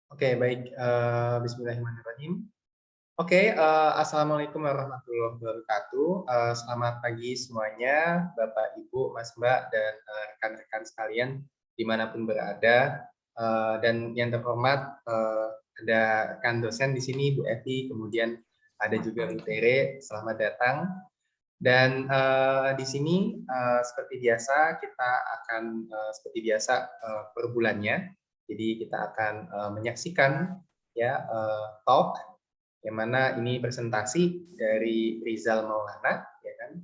Oke, baik. Bismillahirrahmanirrahim. Oke, assalamualaikum warahmatullahi wabarakatuh. Selamat pagi semuanya, Bapak, Ibu, Mas, Mbak, dan rekan-rekan sekalian dimanapun berada. Dan yang terhormat ada rekan dosen di sini, Bu Evi, kemudian ada juga Bu Tere. Selamat datang. Dan di sini seperti biasa kita akan seperti biasa per bulannya. Jadi kita akan menyaksikan ya talk yang mana ini presentasi dari Rizal Maulana, ya kan?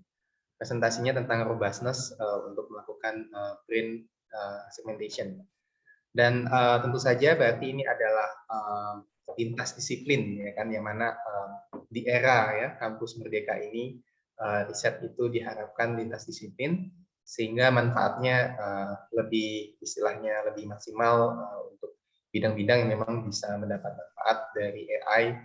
Presentasinya tentang robustness untuk melakukan brain segmentation. Dan tentu saja berarti ini adalah lintas disiplin, ya kan? Yang mana di era ya kampus Merdeka ini riset itu diharapkan lintas disiplin sehingga manfaatnya lebih istilahnya lebih maksimal untuk bidang-bidang yang memang bisa mendapat manfaat dari AI.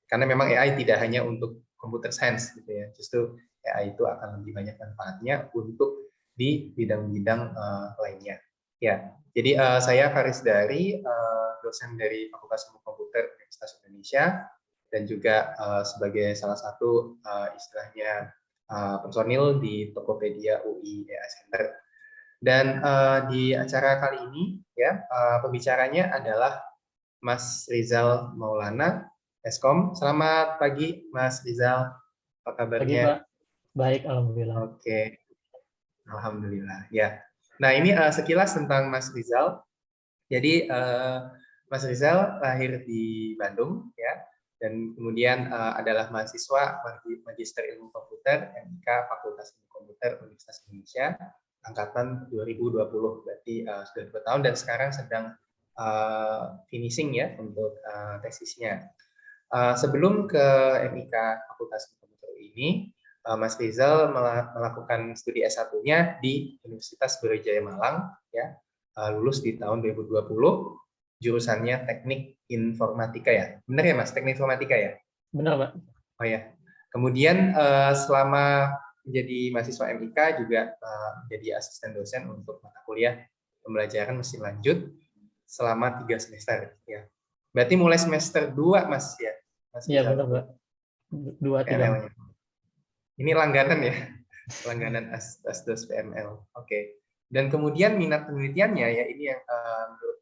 Karena memang AI tidak hanya untuk computer science gitu ya, justru AI itu akan lebih banyak manfaatnya untuk di bidang-bidang lainnya. Ya, jadi saya Faris Dari, dosen dari Fakultas Ilmu Komputer Universitas Indonesia dan juga sebagai salah satu istilahnya personil di Tokopedia UI AI Center. Dan di acara kali ini ya pembicaranya adalah Mas Rizal Maulana, Eskom. Selamat pagi, Mas Rizal. Apa Pagi, kabarnya? Pak. Baik, alhamdulillah. Oke, alhamdulillah. Ya. Nah, ini sekilas tentang Mas Rizal. Jadi Mas Rizal lahir di Bandung, ya, dan kemudian adalah mahasiswa Magister Ilmu Komputer MIK Fakultas Ilmu Komputer Universitas Indonesia angkatan 2020, berarti sudah 2 tahun dan sekarang sedang finishing ya untuk tesisnya. Sebelum ke MIK Fakultas Ilmu Komputer ini, Mas Rizal melakukan studi S1-nya di Universitas Brawijaya Malang, ya, lulus di tahun 2020, jurusannya Teknik Informatika ya. Benar ya Mas, Teknik Informatika ya? Benar, Pak. Oh ya. Kemudian selama menjadi mahasiswa MIK juga menjadi asisten dosen untuk mata kuliah pembelajaran mesin lanjut selama 3 semester ya. Berarti mulai semester 2 Mas ya? Mas Iya, bisa benar, Pak. 2-3. PML-nya. Ini langganan ya, langganan Asdos PML. Oke. Dan kemudian minat penelitiannya ya ini yang menurut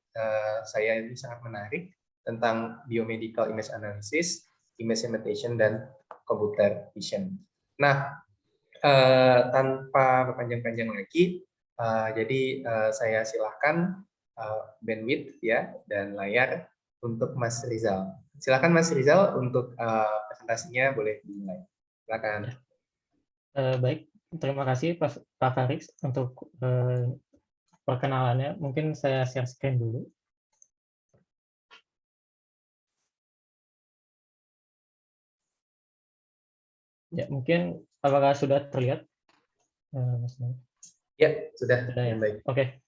saya ini sangat menarik tentang biomedical image analysis, image segmentation dan computer vision. Nah, tanpa berpanjang-panjang lagi, jadi saya silakan bandwidth ya dan layar untuk Mas Rizal. Silakan Mas Rizal untuk presentasinya boleh dimulai. Silakan. Baik, terima kasih Pak Faris untuk perkenalannya. Mungkin saya share screen dulu. Ya, mungkin apakah sudah terlihat? Mas? Ya, sudah Sudah ya. yang baik. Oke.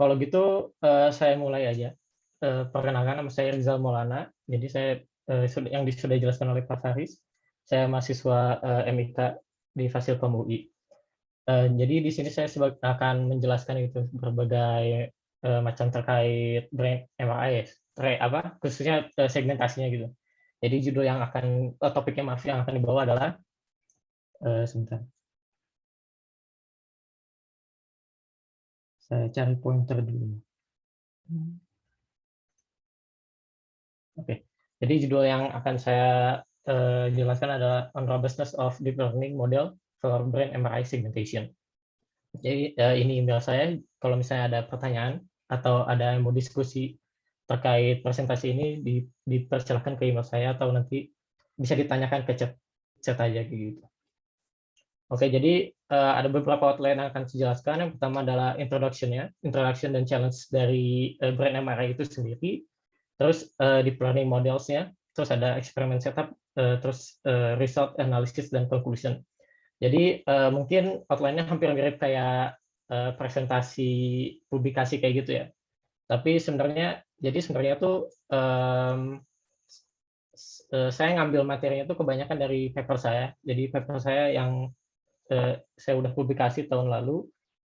Kalau gitu saya mulai aja. Perkenalkan, nama saya Rizal Maulana. Jadi saya yang sudah dijelaskan oleh Pak Faris, saya mahasiswa MIK di Fasilkom UI. Jadi di sini saya akan menjelaskan itu berbagai macam terkait brain MRI, khususnya segmentasinya gitu. Jadi judul yang topiknya maaf yang akan dibawa adalah sebentar. Saya cari pointer dulu. Oke. Jadi judul yang akan saya jelaskan adalah On Robustness of Deep Learning Model for Brain MRI Segmentation. Jadi ini email saya. Kalau misalnya ada pertanyaan atau ada yang mau diskusi terkait presentasi ini, dipersilakan ke email saya atau nanti bisa ditanyakan ke chat aja gitu. Oke, jadi ada beberapa outline yang akan saya jelaskan. Yang pertama adalah introduction dan challenge dari brain MRI itu sendiri. Terus deep learning models-nya, terus ada experiment setup, terus result analysis dan conclusion. Jadi mungkin outline-nya hampir mirip kayak presentasi publikasi kayak gitu ya. Tapi sebenarnya tuh saya ngambil materinya tuh kebanyakan dari paper saya. Jadi paper saya yang saya udah publikasi tahun lalu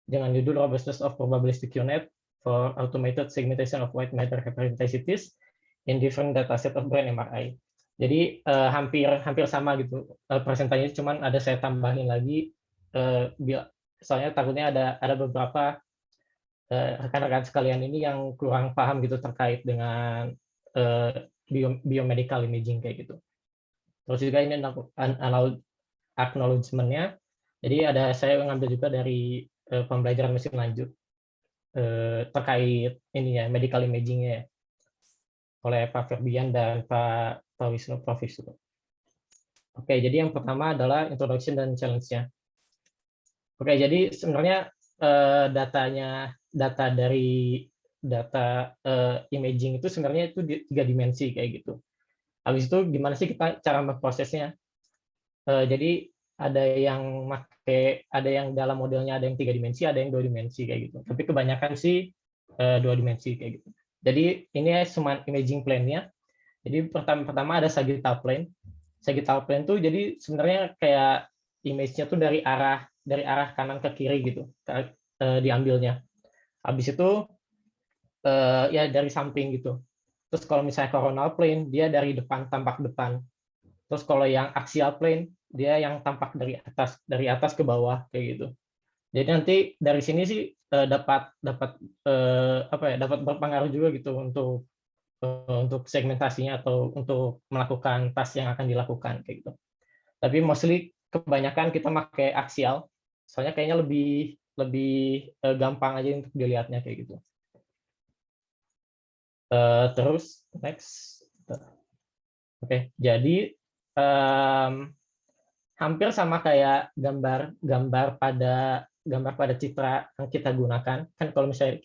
dengan judul Robustness of Probabilistic QNet for automated segmentation of white matter representatives in different dataset of brain MRI. Jadi hampir sama gitu presentasinya, cuman ada saya tambahin lagi soalnya takutnya ada beberapa rekan-rekan sekalian ini yang kurang paham gitu terkait dengan biomedical imaging kayak gitu. Terus juga ini acknowledgement-nya. Jadi saya mengambil juga dari pembelajaran mesin lanjut terkait ini ya, medical imaging-nya ya, oleh Pak Ferbian dan Pak Wisnu Prof. Oke, jadi yang pertama adalah introduction dan challenge-nya. Oke, jadi sebenarnya data imaging itu sebenarnya itu 3 dimensi kayak gitu. Habis itu gimana sih kita cara memprosesnya? Jadi ada yang dalam modelnya ada yang 3 dimensi, ada yang 2 dimensi kayak gitu. Tapi kebanyakan sih 2 dimensi kayak gitu. Jadi ini semua imaging plane-nya. Jadi pertama ada sagittal plane. Sagittal plane tuh jadi sebenarnya kayak image-nya tuh dari arah kanan ke kiri gitu diambilnya. Habis itu ya dari samping gitu. Terus kalau misalnya coronal plane dia dari depan, tampak depan. Terus kalau yang axial plane dia yang tampak dari atas ke bawah kayak gitu. Jadi nanti dari sini sih dapat berpengaruh juga gitu untuk segmentasinya atau untuk melakukan task yang akan dilakukan kayak gitu. Tapi mostly kebanyakan kita pakai axial, soalnya kayaknya lebih gampang aja untuk dilihatnya kayak gitu. Terus next. Oke, jadi hampir sama kayak gambar pada citra yang kita gunakan. Kan kalau misalnya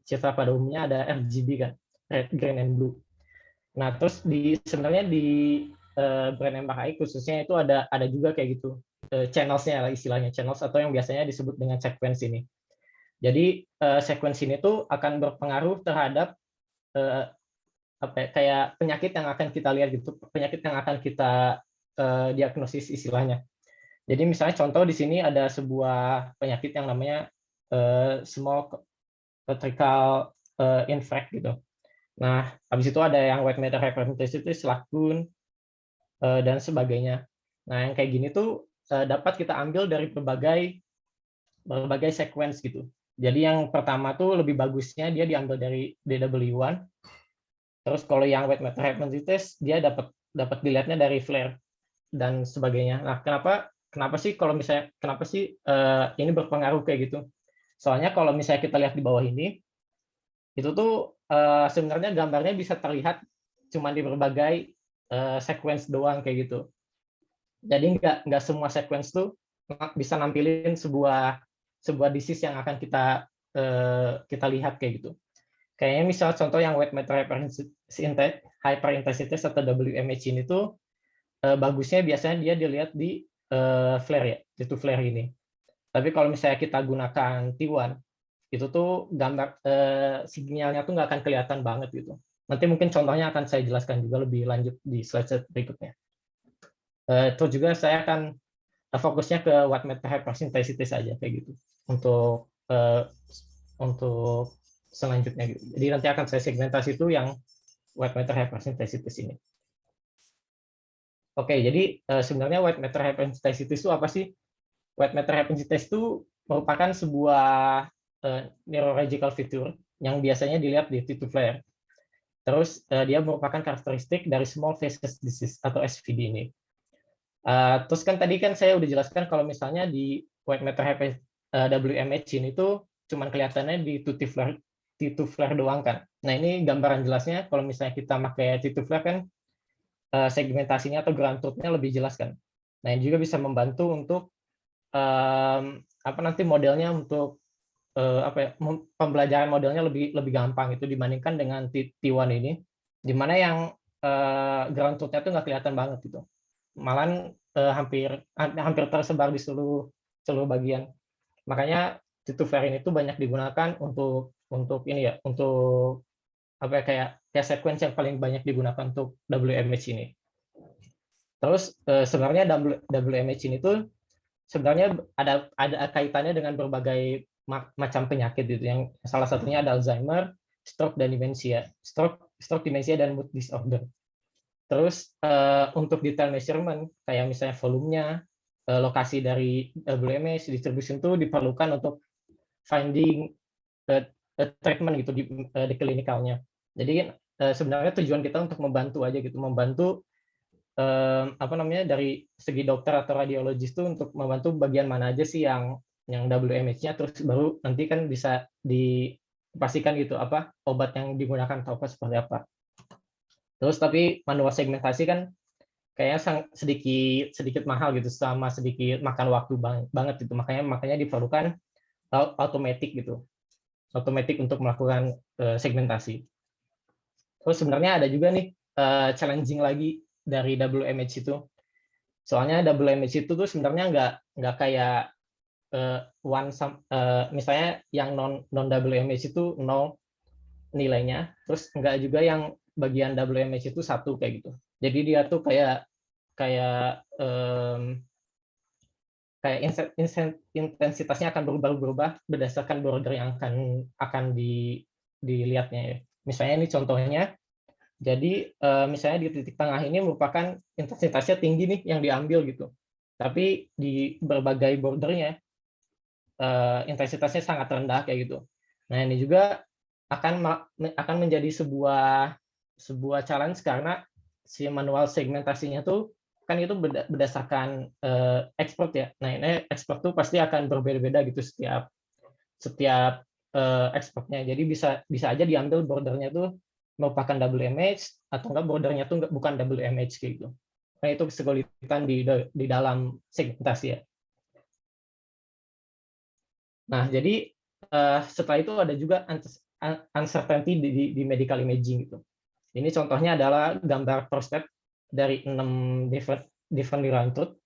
citra pada umumnya ada RGB kan, red, green, and blue. Nah, terus sebenarnya di brain MRI khususnya itu ada juga kayak gitu channels-nya lah istilahnya, channels atau yang biasanya disebut dengan sequence ini. Jadi sequence ini tuh akan berpengaruh terhadap kayak penyakit yang akan kita lihat gitu, penyakit yang akan kita diagnosis istilahnya. Jadi misalnya contoh di sini ada sebuah penyakit yang namanya small ventricle infarct gitu. Nah, habis itu ada yang white matter hyperintensity, LACUN, dan sebagainya. Nah, yang kayak gini tuh dapat kita ambil dari berbagai sequence gitu. Jadi yang pertama tuh lebih bagusnya dia diambil dari DW1. Terus kalau yang white matter hyperintensity dia dapat dilihatnya dari flare dan sebagainya. Nah, kenapa sih ini berpengaruh kayak gitu? Soalnya kalau misalnya kita lihat di bawah ini, itu tuh sebenarnya gambarnya bisa terlihat cuma di berbagai sequence doang kayak gitu. Jadi nggak semua sequence tuh bisa nampilin sebuah disease yang akan kita lihat kayak gitu. Kayaknya misal contoh yang white matter hyperintensity atau WMH ini tuh bagusnya biasanya dia dilihat di flare ya, itu flare ini. Tapi kalau misalnya kita gunakan T1, itu tuh gambar sinyalnya tuh nggak akan kelihatan banget gitu. Nanti mungkin contohnya akan saya jelaskan juga lebih lanjut di slide berikutnya. Terus juga saya akan fokusnya ke white matter hyperintensity saja kayak gitu untuk selanjutnya gitu. Jadi nanti akan saya segmentasi itu yang white matter hyperintensity ini. Oke, jadi sebenarnya white matter hyperintensity itu apa sih? White matter hyperintensity itu merupakan sebuah neurological feature yang biasanya dilihat di T2 flare. Terus dia merupakan karakteristik dari small phases disease atau SVD ini. Terus kan tadi kan saya udah jelaskan kalau misalnya di white matter WMH ini tuh cuman kelihatannya di T2 flare doang kan. Nah ini gambaran jelasnya kalau misalnya kita pakai T2 flare kan segmentasinya atau ground truth-nya lebih jelas kan. Nah ini juga bisa membantu untuk nanti modelnya untuk pembelajaran modelnya lebih gampang itu dibandingkan dengan T1 ini, di mana yang ground truth-nya tuh nggak kelihatan banget gitu. Malahan hampir tersebar di seluruh bagian. Makanya T2 flare ini tuh banyak digunakan untuk ini ya, untuk kayak sequence yang paling banyak digunakan untuk WMH ini. Terus sebenarnya WMH ini tuh sebenarnya ada kaitannya dengan berbagai macam penyakit gitu, yang salah satunya ada Alzheimer, stroke dan demensia, stroke demensia dan mood disorder. Terus untuk detail measurement kayak misalnya volumenya, lokasi dari WMH distribution itu diperlukan untuk finding treatment gitu di klinikalnya. Jadi sebenarnya tujuan kita untuk membantu aja gitu, membantu apa namanya, dari segi dokter atau radiologis itu untuk membantu bagian mana aja sih yang WMH-nya, terus baru nanti kan bisa dipastikan gitu apa obat yang digunakan atau apa seperti apa. Terus tapi manual segmentasi kan kayaknya sedikit sedikit mahal gitu, sama sedikit makan waktu banget gitu, makanya diperlukan automatic gitu, automatic untuk melakukan segmentasi. Terus sebenarnya ada juga nih challenging lagi dari WMH itu. Soalnya WMH itu tuh sebenarnya nggak kayak misalnya yang non WMH itu 0 nilainya, terus nggak juga yang bagian WMH itu 1 kayak gitu. Jadi dia tuh kayak kayak intensitasnya akan berubah-ubah berdasarkan border yang akan dilihatnya ya. Misalnya ini contohnya, jadi misalnya di titik tengah ini merupakan intensitasnya tinggi nih yang diambil gitu. Tapi di berbagai bordernya intensitasnya sangat rendah kayak gitu. Nah, ini juga akan menjadi sebuah challenge karena si manual segmentasinya tuh kan itu berdasarkan expert ya. Nah, ini expert tuh pasti akan berbeda-beda gitu setiap expertnya. Jadi bisa aja diambil bordernya tuh merupakan WMH atau enggak bordernya tuh bukan WMH kayak gitu. Nah, itu kesulitan di dalam segmentasi ya. Nah, jadi setelah itu ada juga uncertainty di medical imaging gitu. Ini contohnya adalah gambar prostat dari 6 different neuron tooth.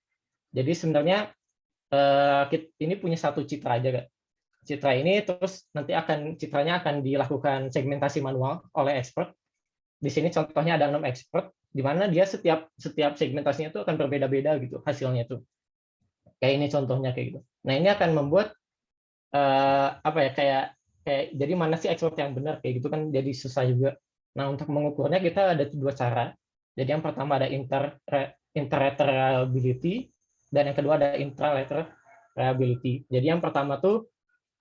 Jadi sebenarnya ini punya satu citra aja, Kak. Citra ini terus nanti citranya akan dilakukan segmentasi manual oleh expert. Di sini contohnya ada 6 expert, di mana dia setiap segmentasinya itu akan berbeda-beda gitu hasilnya itu. Kayak ini contohnya kayak gitu. Nah, ini akan membuat apa ya, kayak jadi mana sih expert yang benar kayak gitu kan jadi susah juga. Nah, untuk mengukurnya kita ada 2 cara. Jadi yang pertama ada inter-rater reliability dan yang kedua ada intra-rater reliability. Jadi yang pertama tuh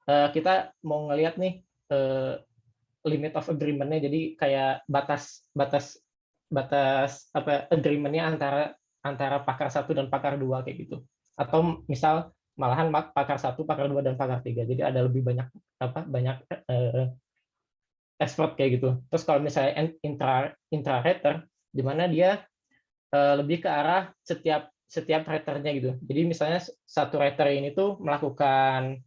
kita mau ngelihat nih limit of agreement-nya, jadi kayak batas apa agreement-nya antara pakar 1 dan pakar 2 kayak gitu. Atau misal malahan pakar 1, pakar 2 dan pakar 3. Jadi ada lebih banyak expert kayak gitu. Terus kalau misalnya intra-rater di mana dia lebih ke arah setiap raternya gitu. Jadi misalnya satu rater ini tuh melakukan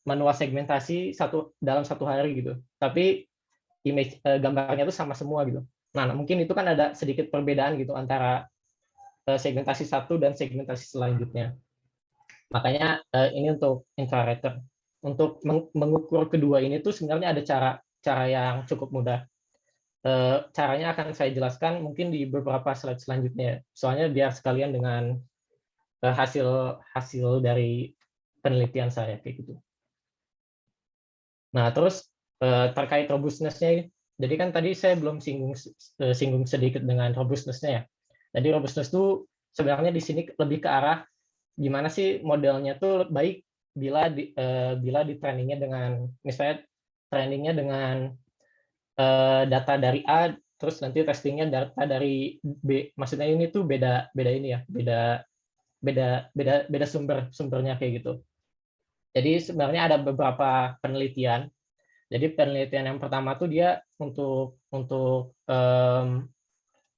manual segmentasi dalam 1 hari gitu. Tapi image gambarnya itu sama semua gitu. Nah, mungkin itu kan ada sedikit perbedaan gitu antara segmentasi 1 dan segmentasi selanjutnya. Makanya ini untuk intra-rater. Untuk mengukur kedua ini tuh sebenarnya ada cara yang cukup mudah. Caranya akan saya jelaskan mungkin di beberapa slide selanjutnya. Soalnya biar sekalian dengan hasil dari penelitian saya kayak gitu. Nah, terus terkait robustness-nya, jadi kan tadi saya belum singgung sedikit dengan robustness-nya ya. Jadi robustness itu sebenarnya di sini lebih ke arah gimana sih modelnya tuh baik bila di trainingnya dengan misalnya trainingnya dengan data dari A, terus nanti testingnya data dari B. Maksudnya ini tuh beda ini ya, beda sumbernya kayak gitu. Jadi sebenarnya ada beberapa penelitian. Jadi penelitian yang pertama tuh dia untuk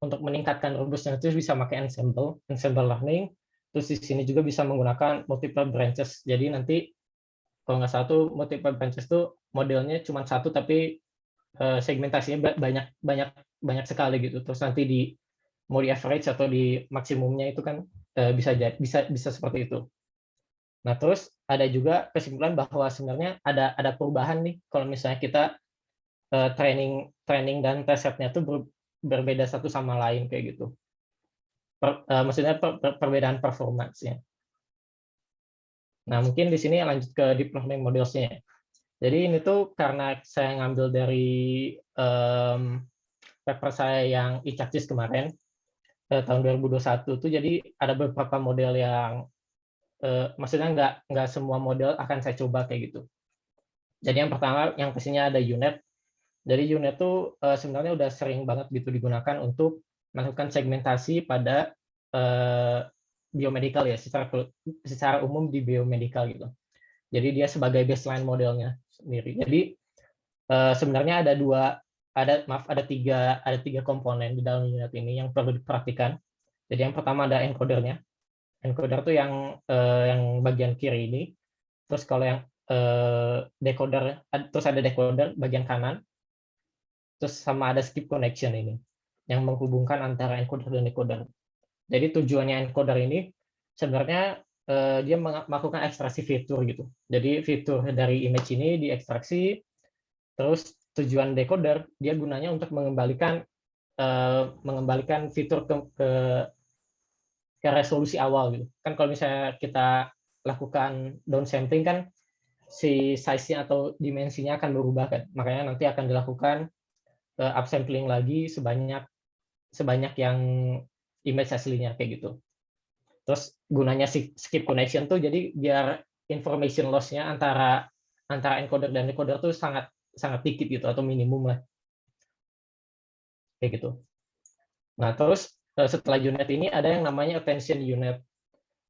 meningkatkan robustness itu bisa pakai ensemble learning. Terus di sini juga bisa menggunakan multiple branches. Jadi nanti kalau nggak salah tuh multiple branches tuh modelnya cuma satu tapi segmentasinya banyak sekali gitu. Terus nanti mau di average atau di maksimumnya itu kan bisa seperti itu. Nah, terus ada juga kesimpulan bahwa sebenarnya ada perubahan nih kalau misalnya kita training dan test setnya tuh berbeda satu sama lain kayak gitu. Maksudnya perbedaan performance-nya. Nah, mungkin di sini lanjut ke deep learning models-nya. Jadi ini tuh karena saya ngambil dari paper saya yang ICACIS kemarin, tahun 2021 tuh, jadi ada beberapa model yang maksudnya nggak semua model akan saya coba kayak gitu. Jadi yang pertama yang pastinya ada UNet. Jadi UNet tuh sebenarnya udah sering banget gitu digunakan untuk melakukan segmentasi pada biomedical ya, secara umum di biomedical gitu. Jadi dia sebagai baseline modelnya sendiri. Jadi sebenarnya ada tiga komponen di dalam UNet ini yang perlu diperhatikan. Jadi yang pertama ada encodernya. Encoder tuh yang bagian kiri ini. Terus kalau yang decoder, terus ada decoder bagian kanan. Terus sama ada skip connection ini yang menghubungkan antara encoder dan decoder. Jadi tujuannya encoder ini sebenarnya dia melakukan ekstraksi fitur gitu. Jadi fitur dari image ini diekstraksi, terus tujuan decoder dia gunanya untuk mengembalikan fitur ke resolusi awal gitu. Kan kalau misalnya kita lakukan downsampling kan si size-nya atau dimensinya akan berubah kan. Makanya nanti akan dilakukan upsampling lagi sebanyak sebanyak yang image aslinya kayak gitu. Terus gunanya skip connection tuh jadi biar information loss-nya antara encoder dan decoder tuh sangat sangat dikit gitu atau minimum lah kayak gitu. Nah, terus setelah unit ini ada yang namanya attention unit.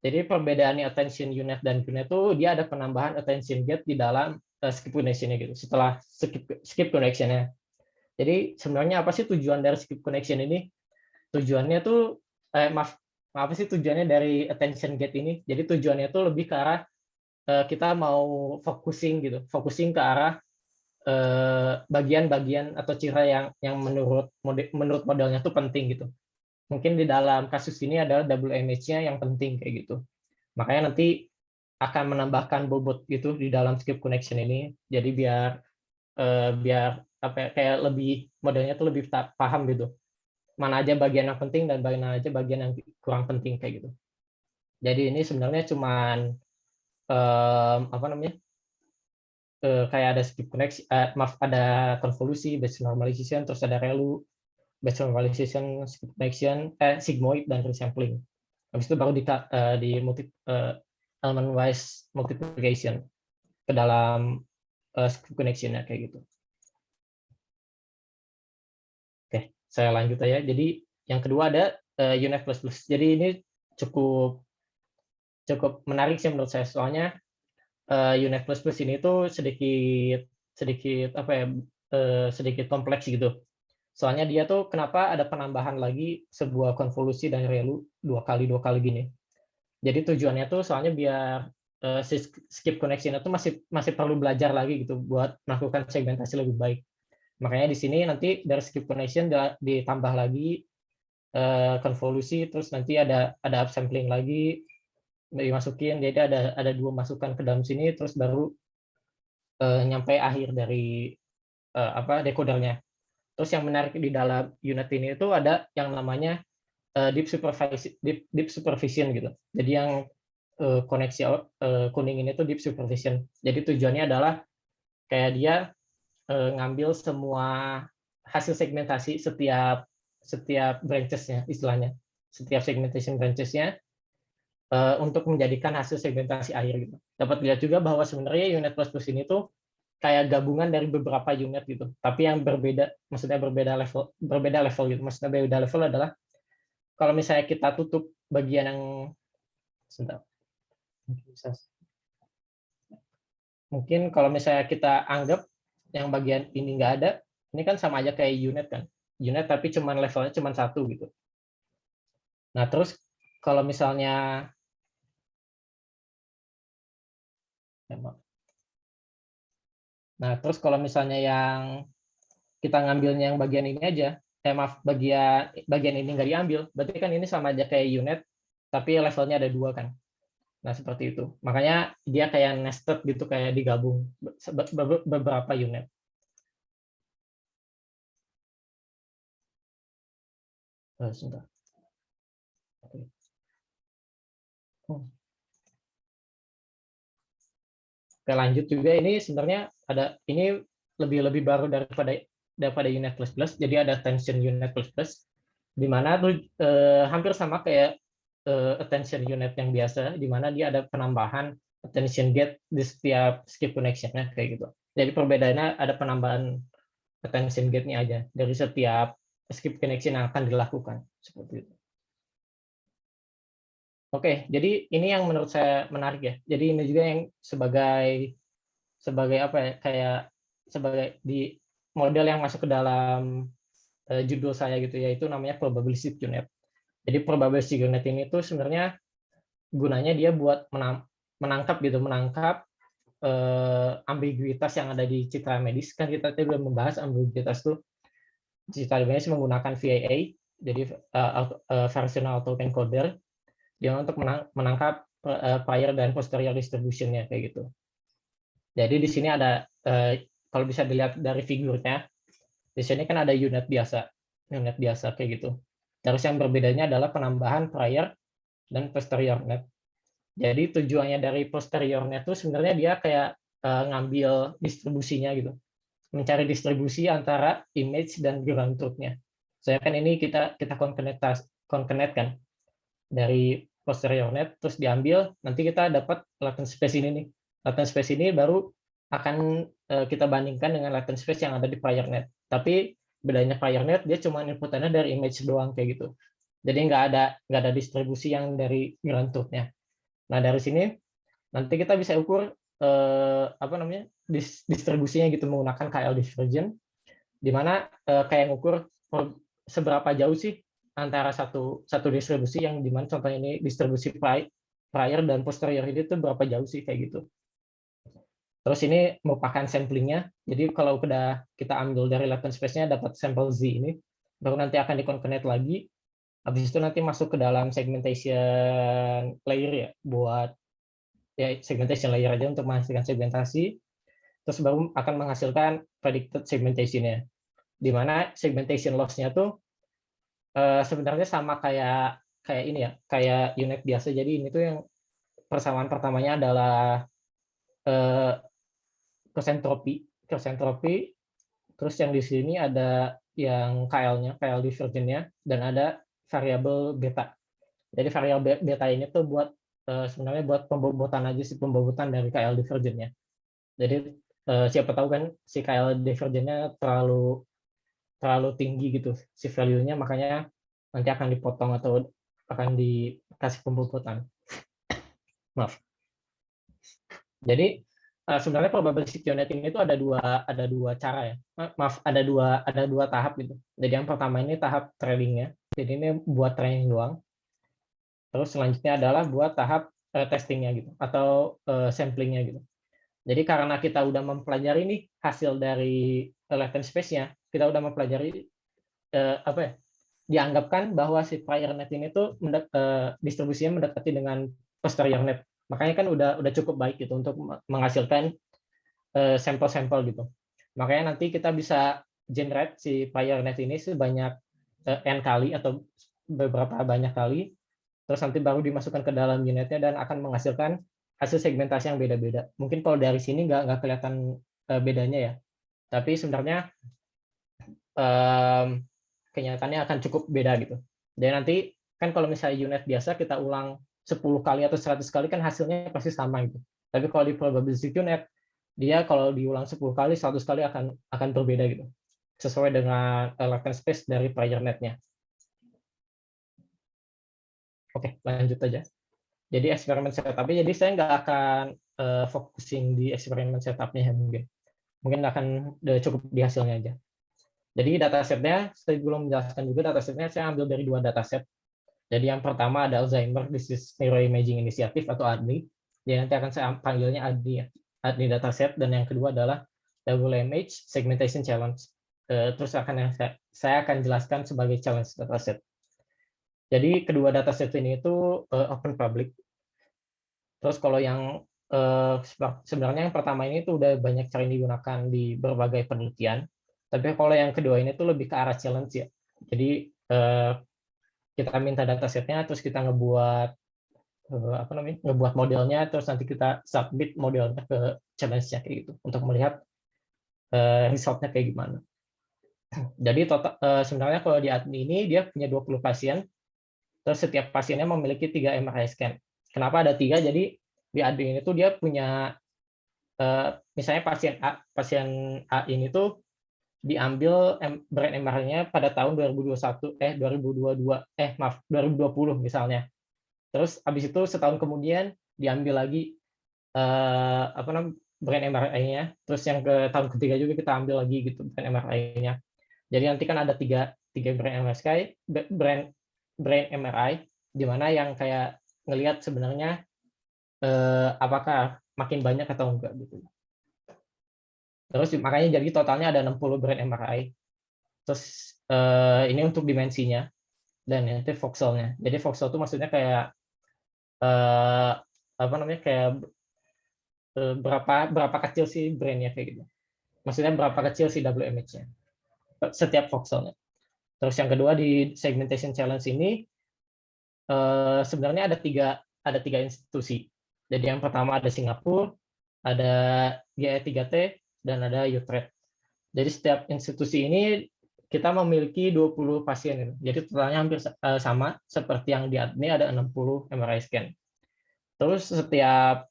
Jadi perbedaannya attention unit dan unit tuh dia ada penambahan attention gate di dalam skip connection-nya gitu. Setelah skip connection-nya. Jadi sebenarnya apa sih tujuan dari skip connection ini? Tujuannya tuh maaf apa sih tujuannya dari attention gate ini? Jadi tujuannya tuh lebih ke arah kita mau focusing ke arah bagian-bagian atau ciri yang menurut modelnya tuh penting gitu. Mungkin di dalam kasus ini adalah double image-nya yang penting kayak gitu. Makanya nanti akan menambahkan bobot gitu di dalam skip connection ini. Jadi biar apa ya, kayak lebih modelnya tuh lebih paham gitu. Mana aja bagian yang penting dan mana aja bagian yang kurang penting kayak gitu. Jadi ini sebenarnya cuman apa namanya? Kayak ada skip connection, maaf ada konvolusi, batch normalization, terus ada relu, batch normalization, skip connection, sigmoid dan resampling. Habis itu baru di element wise multiplication ke dalam skip connection-nya kayak gitu. Oke, saya lanjut aja. Jadi yang kedua ada UNet++. Jadi ini cukup cukup menarik sih menurut saya, soalnya UNet++ ini tuh sedikit sedikit apa ya sedikit kompleks gitu. Soalnya dia tuh kenapa ada penambahan lagi sebuah konvolusi dan relu dua kali gini. Jadi tujuannya tuh soalnya biar si skip connection itu masih masih perlu belajar lagi gitu buat melakukan segmentasi lebih baik. Makanya di sini nanti dari skip connection ditambah lagi konvolusi, terus nanti ada upsampling lagi dimasukin, jadi ada dua masukan ke dalam sini, terus baru nyampe akhir dari apa decodernya. Terus yang menarik di dalam unit ini itu ada yang namanya deep supervision gitu. Jadi yang koneksi kuning ini tuh deep supervision. Jadi tujuannya adalah kayak dia ngambil semua hasil segmentasi setiap setiap branches-nya istilahnya. Setiap segmentation branches-nya untuk menjadikan hasil segmentasi akhir gitu. Dapat lihat juga bahwa sebenarnya unit plus plus ini tuh kayak gabungan dari beberapa unit gitu, tapi yang berbeda, maksudnya berbeda level gitu. Maksudnya berbeda level adalah kalau misalnya kita tutup bagian yang sebentar, mungkin kalau misalnya kita anggap yang bagian ini nggak ada, ini kan sama aja kayak unit kan, unit tapi cuman levelnya cuman satu gitu. Nah terus kalau misalnya nah terus kalau misalnya yang kita ngambilnya yang bagian ini aja, maaf bagian ini nggak diambil, berarti kan ini sama aja kayak unit, tapi levelnya ada dua kan. Nah seperti itu. Makanya dia kayak nested gitu, kayak digabung beberapa unit. Sebentar. Oke. Oke, lanjut juga ini sebenarnya ini lebih baru daripada Unit++. Jadi ada attention unit++, di mana tuh hampir sama kayak attention unit yang biasa, di mana dia ada penambahan attention gate di setiap skip connection-nya kayak gitu. Jadi perbedaannya ada penambahan attention gate-nya aja dari setiap skip connection yang akan dilakukan seperti itu. Oke, jadi ini yang menurut saya menarik ya. Jadi ini juga yang sebagai apa ya, kayak sebagai di model yang masuk ke dalam judul saya gitu, yaitu namanya probabilistic unit. Jadi probabilistic unit ini tuh sebenarnya gunanya dia buat menangkap ambiguitas yang ada di citra medis. Kan kita tadi udah membahas ambiguitas tuh citra medis menggunakan VAA, jadi variational auto encoder, dia untuk menangkap prior dan posterior distribution-nya kayak gitu. Jadi di sini ada kalau bisa dilihat dari figurnya, di sini kan ada unit biasa kayak gitu. Terus yang berbedanya adalah penambahan prior dan posterior net. Jadi tujuannya dari posterior net itu sebenarnya dia kayak ngambil distribusinya gitu, mencari distribusi antara image dan ground truth-nya. Saya kan ini kita concatenate kan dari posterior net, terus diambil, nanti kita dapat latent space ini nih. Latent space ini baru akan kita bandingkan dengan latent space yang ada di prior net. Tapi bedanya prior net, dia cuma inputannya dari image doang kayak gitu. Jadi nggak ada distribusi yang dari ground truth-nya. Nah dari sini nanti kita bisa ukur distribusinya gitu menggunakan KL divergence, di mana kayak ngukur seberapa jauh sih antara satu distribusi yang dimana contohnya ini distribusi prior dan posterior itu berapa jauh sih kayak gitu. Terus ini merupakan samplingnya. Jadi kalau udah kita ambil dari latent space-nya dapat sampel Z ini, baru nanti akan di-concatenate lagi. Habis itu nanti masuk ke dalam segmentation layer ya, buat ya segmentation layer aja untuk menghasilkan segmentasi. Terus baru akan menghasilkan predicted segmentation-nya. Di mana segmentation loss-nya tuh sebenarnya sama kayak ini ya, kayak unit biasa. Jadi ini tuh yang persamaan pertamanya adalah cosentropy, terus yang di sini ada yang KL-nya, KL divergence-nya, dan ada variabel beta. Jadi variabel beta ini tuh buat sebenarnya buat pembobotan aja sih, pembobotan dari KL divergence-nya. Jadi siapa tahu kan si KL divergence-nya terlalu tinggi gitu si value-nya, makanya nanti akan dipotong atau akan dikasih pembobotan. Maaf. Jadi sebenarnya probabilistic unit ini itu ada dua cara ya. Maaf, ada dua tahap gitu. Jadi yang pertama ini tahap trainingnya. Jadi ini buat training doang. Terus selanjutnya adalah buat tahap testingnya gitu atau samplingnya gitu. Jadi karena kita udah mempelajari nih hasil dari latent space-nya, kita udah mempelajari dianggapkan bahwa si prior net ini tuh distribusinya mendekati dengan posterior net. Makanya kan udah cukup baik gitu untuk menghasilkan sampel-sampel gitu. Makanya nanti kita bisa generate si prior net ini sebanyak n kali atau beberapa banyak kali, terus nanti baru dimasukkan ke dalam unitnya dan akan menghasilkan hasil segmentasi yang beda-beda. Mungkin kalau dari sini nggak kelihatan bedanya ya, tapi sebenarnya kenyataannya akan cukup beda gitu. Dan nanti kan kalau misalnya unit biasa kita ulang 10 kali atau 100 kali kan hasilnya pasti sama gitu. Tapi kalau di probabilistic unit dia kalau diulang 10 kali, 100 kali akan berbeda gitu. Sesuai dengan latent space dari prior net-nya. Oke, lanjut aja. Jadi eksperimen setup, jadi saya nggak akan fokusin di eksperimen setup-nya mungkin akan cukup di hasilnya aja. Jadi datasetnya, saya belum menjelaskan juga datasetnya, saya ambil dari 2 dataset. Jadi yang pertama ada Alzheimer Disease Neuroimaging Initiative atau ADNI. Jadi nanti akan saya panggilnya ADNI dataset, dan yang kedua adalah WMH Segmentation Challenge. Terus saya akan jelaskan sebagai challenge dataset. Jadi kedua dataset ini itu open public. Terus kalau yang sebenarnya yang pertama ini tuh udah banyak sering digunakan di berbagai penelitian. Tapi kalau yang kedua ini tuh lebih ke arah challenge ya. Jadi kita minta datasetnya, terus kita ngebuat apa namanya, ngebuat modelnya, terus nanti kita submit modelnya ke challenge-nya kayak gitu untuk melihat result-nya kayak gimana. Jadi total sebenarnya kalau di ADNI ini dia punya 20 pasien, terus setiap pasiennya memiliki 3 MRI scan. Kenapa ada 3? Jadi di ADNI ini tuh dia punya misalnya pasien A ini tuh diambil brain MRI-nya pada tahun 2020 misalnya. Terus habis itu setahun kemudian diambil lagi apa namanya, brain MRI-nya, terus yang ke tahun ketiga juga kita ambil lagi gitu brain MRI-nya. Jadi nanti kan ada tiga brain MRI, brain MRI, di mana yang kayak ngelihat sebenarnya apakah makin banyak atau enggak gitu. Terus makanya jadi totalnya ada 60 brain MRI. Terus ini untuk dimensinya dan nanti voxelnya. Jadi voxel itu maksudnya kayak apa namanya, kayak berapa kecil sih brain-nya kayak gitu. Maksudnya berapa kecil sih WMH-nya setiap voxelnya. Terus yang kedua di segmentation challenge ini sebenarnya ada tiga institusi. Jadi yang pertama ada Singapura, ada GE3T, dan ada Utrecht. Jadi setiap institusi ini kita memiliki 20 pasien. Jadi totalnya hampir sama seperti yang di ADNI ada 60 MRI scan. Terus setiap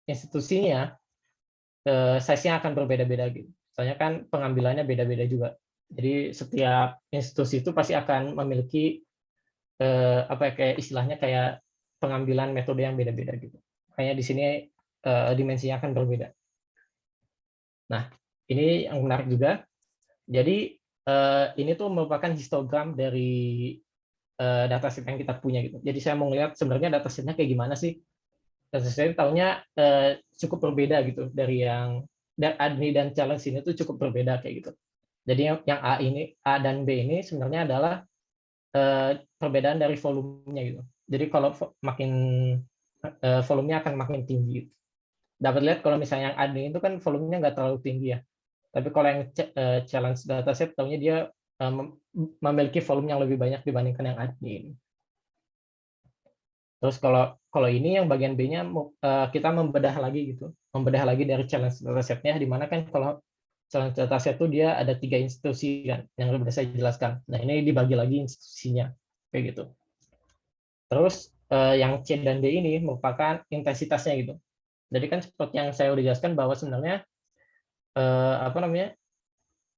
institusinya size-nya akan berbeda-beda gitu. Soalnya kan pengambilannya beda-beda juga. Jadi setiap institusi itu pasti akan memiliki apa ya, kayak istilahnya kayak pengambilan metode yang beda-beda gitu. Makanya di sini dimensinya akan berbeda. Nah, ini yang menarik juga. Jadi ini tuh merupakan histogram dari dataset yang kita punya gitu. Jadi saya mau ngeliat sebenarnya datasetnya kayak gimana sih. Dataset tahunya cukup berbeda gitu dari yang ADNI dan challenge ini tuh cukup berbeda kayak gitu. Jadi yang A dan B ini sebenarnya adalah perbedaan dari volumenya gitu. Jadi kalau makin volumenya akan makin tinggi. Dapat lihat kalau misalnya yang ADNI itu kan volumenya nggak terlalu tinggi ya. Tapi kalau yang challenge dataset tahunya dia memiliki volume yang lebih banyak dibandingkan yang ADNI ini. Terus kalau ini yang bagian B-nya kita membedah lagi gitu, membedah lagi dari challenge datasetnya, di mana kan kalau challenge dataset itu dia ada 3 institusi kan, yang sudah saya jelaskan. Nah ini dibagi lagi institusinya kayak gitu. Terus yang C dan D ini merupakan intensitasnya gitu. Jadi kan seperti yang saya udah jelaskan bahwa sebenarnya apa namanya,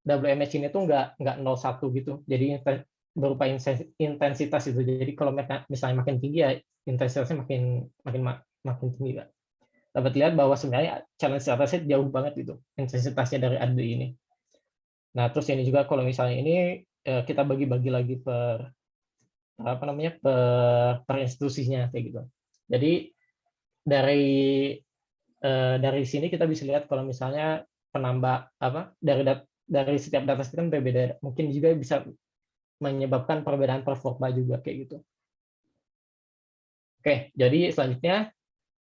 WMH ini tuh nggak 0,1 gitu. Jadi berupa intensitas itu. Jadi kalau misalnya makin tinggi ya intensitasnya makin tinggi kan. Dapat lihat bahwa sebenarnya challenge dataset jauh banget itu intensitasnya dari AD ini. Nah terus ini juga kalau misalnya ini kita bagi-bagi lagi per apa namanya per institusinya kayak gitu. Jadi dari sini kita bisa lihat kalau misalnya penambah apa dari setiap dataset kan berbeda, mungkin juga bisa menyebabkan perbedaan performa juga kayak gitu. Oke, jadi selanjutnya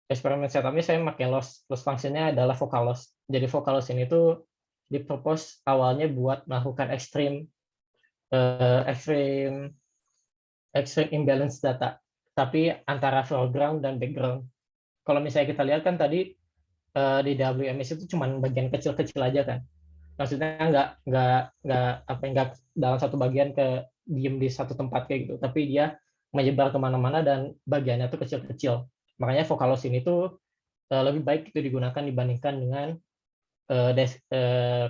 eksperimen setupnya saya pakai loss functionnya adalah vocal loss. Jadi vocal loss ini tuh dipropose awalnya buat melakukan extreme imbalance data, tapi antara foreground dan background. Kalau misalnya kita lihat kan tadi di WMS itu cuma bagian kecil-kecil aja kan. Maksudnya nggak dalam satu bagian diem di satu tempat kayak gitu, tapi dia menyebar kemana-mana dan bagiannya tuh kecil-kecil. Makanya vocal loss ini tuh lebih baik itu digunakan dibandingkan dengan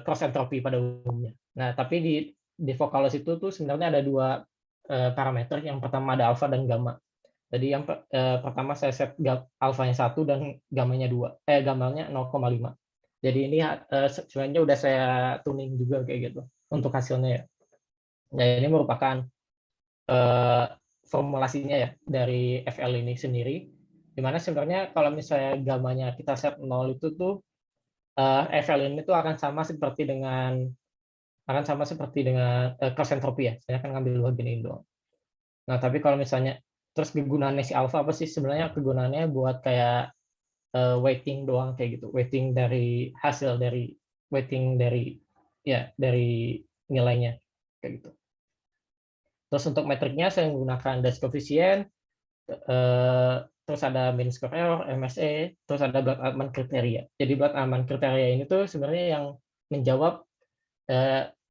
cross entropy pada umumnya. Nah, tapi di vocal loss itu tuh sebenarnya ada dua parameter. Yang pertama ada alpha dan gamma. Jadi yang pertama saya set alfanya 1 dan gamanya 2, gamanya 0,5. Jadi ini sebenarnya udah saya tuning juga kayak gitu untuk hasilnya ya. Nah ini merupakan formulasinya ya dari FL ini sendiri. Dimana sebenarnya kalau misalnya gamanya kita set 0 itu tuh FL ini tuh akan sama seperti dengan cross entropy ya. Saya akan ngambil bagian ini doang. Nah tapi kalau misalnya terus kegunaannya si alpha apa sih? Sebenarnya kegunaannya buat kayak weighting doang kayak gitu, weighting dari hasil dari nilainya kayak gitu. Terus untuk metriknya saya menggunakan Dutch coefficient, terus ada mean square error, MSE, terus ada Blood-Altman kriteria. Jadi Blood-Altman kriteria ini tuh sebenarnya yang menjawab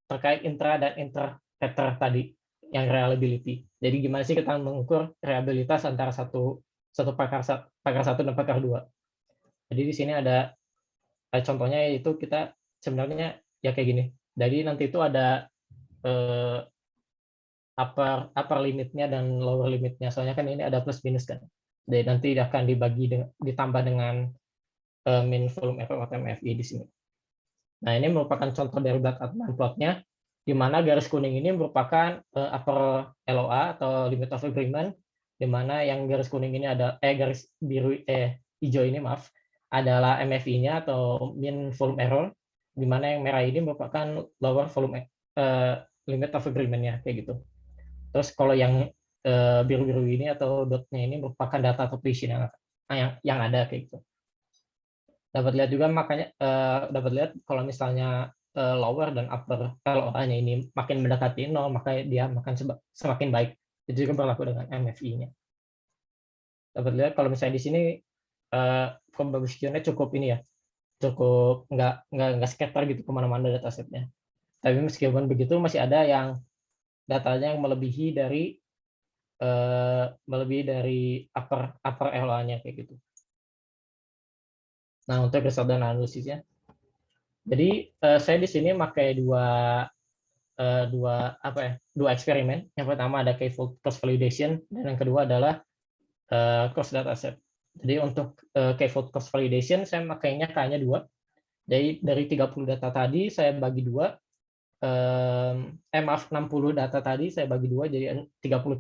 terkait intra dan interpreter tadi, yang reliability. Jadi gimana sih kita mengukur reliabilitas antara satu pakar satu dan pakar dua. Jadi di sini ada contohnya, yaitu kita sebenarnya ya kayak gini. Jadi nanti itu ada upper limitnya dan lower limitnya. Soalnya kan ini ada plus minus kan. Jadi nanti akan ditambah dengan mean volume error atau MFI di sini. Nah, ini merupakan contoh dari Blood-Altman plotnya, di mana garis kuning ini merupakan upper LOA atau limit of agreement, di mana yang garis kuning ini ada garis biru hijau ini maaf adalah MFI-nya atau mean volume error, di mana yang merah ini merupakan lower volume limit of agreement-nya kayak gitu. Terus kalau yang biru-biru ini atau dotnya ini merupakan data atau precision yang ada kayak gitu. Dapat lihat juga makanya dapat lihat kalau misalnya lower dan upper LOA-nya ini makin mendekati 0, maka dia makan semakin baik. Itu juga berlaku dengan MFI-nya. Dapat lihat kalau misalnya di sini probability-nya cukup ini ya, cukup nggak scatter gitu kemana-mana datasetnya. Tapi meskipun begitu masih ada yang datanya yang melebihi dari upper LOA-nya kayak gitu. Nah, untuk result dan analisisnya. Jadi saya di sini pakai dua eksperimen. Yang pertama ada k-fold cross validation dan yang kedua adalah cross dataset. Jadi untuk k-fold cross validation saya makainya hanya 2. Jadi dari 30 data tadi saya bagi 2. 60 data tadi saya bagi 2 jadi 30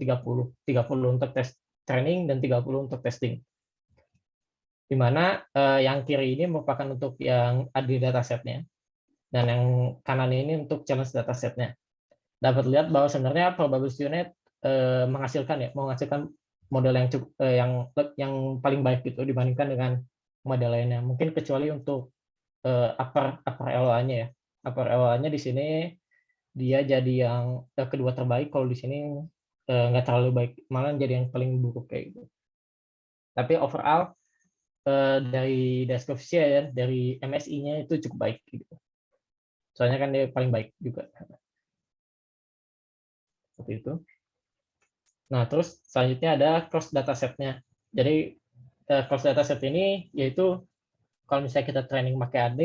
untuk tes training dan 30 untuk testing. Di mana yang kiri ini merupakan untuk yang ada di datasetnya, dan yang kanan ini untuk challenge datasetnya. Dapat lihat bahwa sebenarnya probability unit menghasilkan model yang paling baik gitu dibandingkan dengan model lainnya. Mungkin kecuali untuk upper LOA-nya ya. Upper LOA-nya di sini dia jadi yang kedua terbaik, kalau di sini nggak terlalu baik, malah jadi yang paling buruk kayak gitu. Tapi overall dari das koefisien dari MSI-nya itu cukup baik gitu. Soalnya kan dia paling baik juga. Seperti itu. Nah, terus selanjutnya ada cross dataset-nya. Jadi cross dataset ini yaitu kalau misalnya kita training pakai AD,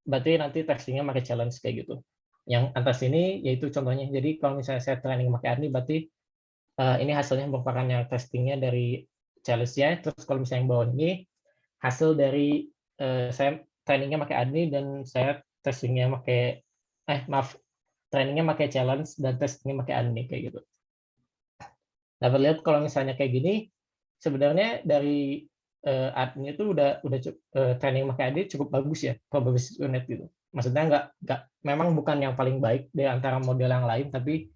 berarti nanti testingnya pakai challenge kayak gitu. Yang atas ini yaitu contohnya. Jadi kalau misalnya saya training pakai AD, berarti ini hasilnya merupakan yang testingnya dari challenge-nya. Terus kalau misalnya yang bawah ini hasil dari saya trainingnya pakai ADNI dan saya testingnya pakai trainingnya pakai challenge dan testingnya pakai ADNI kayak gitu. Dapat lihat kalau misalnya kayak gini, sebenarnya dari ADNI itu udah training pakai ADNI cukup bagus ya, probability unit gitu. Maksudnya nggak memang bukan yang paling baik di antara model yang lain, tapi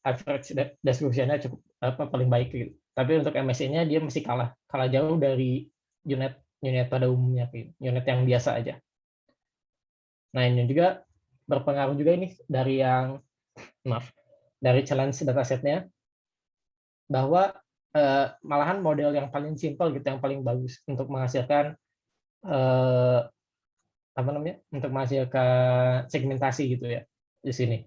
average description-nya cukup paling baik gitu. Tapi untuk MSI-nya dia masih kalah jauh dari unit pada umumnya, unit yang biasa aja. Nah, ini juga berpengaruh juga ini dari challenge datasetnya, bahwa malahan model yang paling simpel gitu, yang paling bagus untuk menghasilkan untuk menghasilkan segmentasi gitu ya di sini.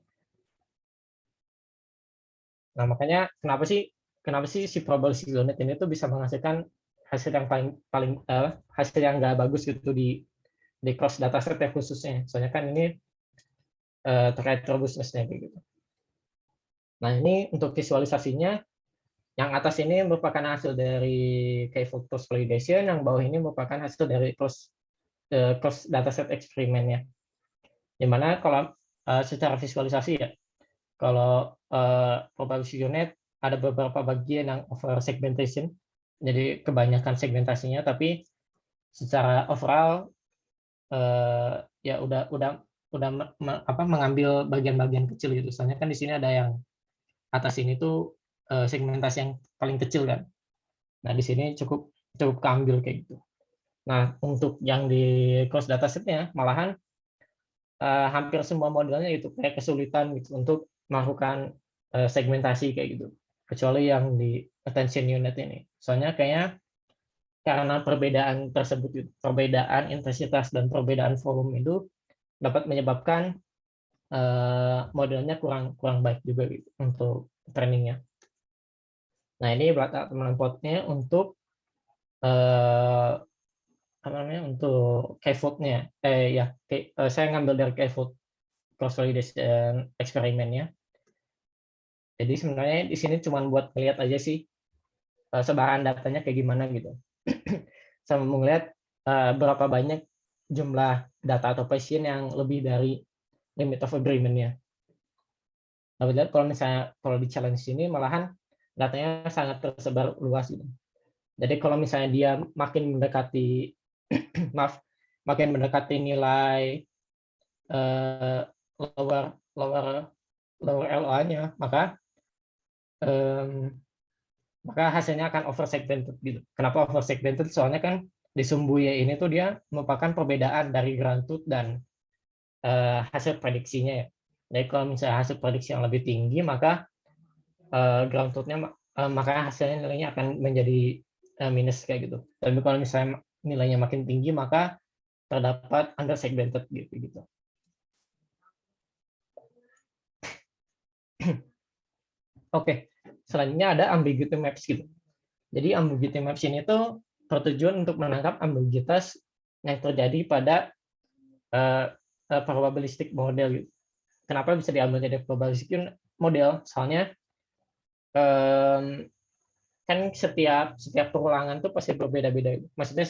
Nah, makanya kenapa sih si probability unit ini tuh bisa menghasilkan hasil yang hasil yang nggak bagus gitu di cross dataset ya khususnya. Soalnya kan ini terkait robustness-nya kayak gitu. Nah, ini untuk visualisasinya, yang atas ini merupakan hasil dari k-fold cross validation, yang bawah ini merupakan hasil dari cross dataset eksperimennya. Dimana kalau secara visualisasi ya, kalau probability unit ada beberapa bagian yang over segmentation, jadi kebanyakan segmentasinya, tapi secara overall ya udah mengambil bagian-bagian kecil gitu. Soalnya kan di sini ada yang atas ini tuh segmentasi yang paling kecil kan. Nah, di sini cukup keambil kayak gitu. Nah, untuk yang di cross datasetnya malahan hampir semua modelnya itu kayak kesulitan gitu untuk melakukan segmentasi kayak gitu. kecuali yang di attention unit ini. Soalnya kayaknya karena perbedaan tersebut, perbedaan intensitas dan perbedaan volume itu dapat menyebabkan modelnya kurang baik juga gitu, untuk trainingnya. Nah, ini teman potnya untuk apa namanya, untuk K-fold-nya. Saya ngambil dari K-fold cross validation eksperimennya. Jadi sebenarnya di sini cuma buat lihat aja sih sebaran datanya kayak gimana gitu. Sama melihat berapa banyak jumlah data atau pasien yang lebih dari limit of agreement-nya. Nah, kalau di challenge ini malahan datanya sangat tersebar luas gitu. Jadi kalau misalnya dia makin mendekati makin mendekati nilai lower LOA-nya, maka hasilnya akan over-segmented gitu. Kenapa over-segmented? Soalnya kan di Sumbuye ini tuh dia merupakan perbedaan dari ground truth dan hasil prediksinya ya. Jadi kalau misalnya hasil prediksi yang lebih tinggi, maka ground truth-nya maka hasilnya nilainya akan menjadi minus kayak gitu. Tapi kalau misalnya nilainya makin tinggi, maka terdapat under-segmented gitu. Oke, selanjutnya ada ambiguity maps gitu. Jadi ambiguity maps ini tuh bertujuan untuk menangkap ambiguitas yang terjadi pada probabilistic model gitu. Kenapa bisa diambil dari probabilistic model? Soalnya kan setiap perulangan tuh pasti berbeda-beda. Maksudnya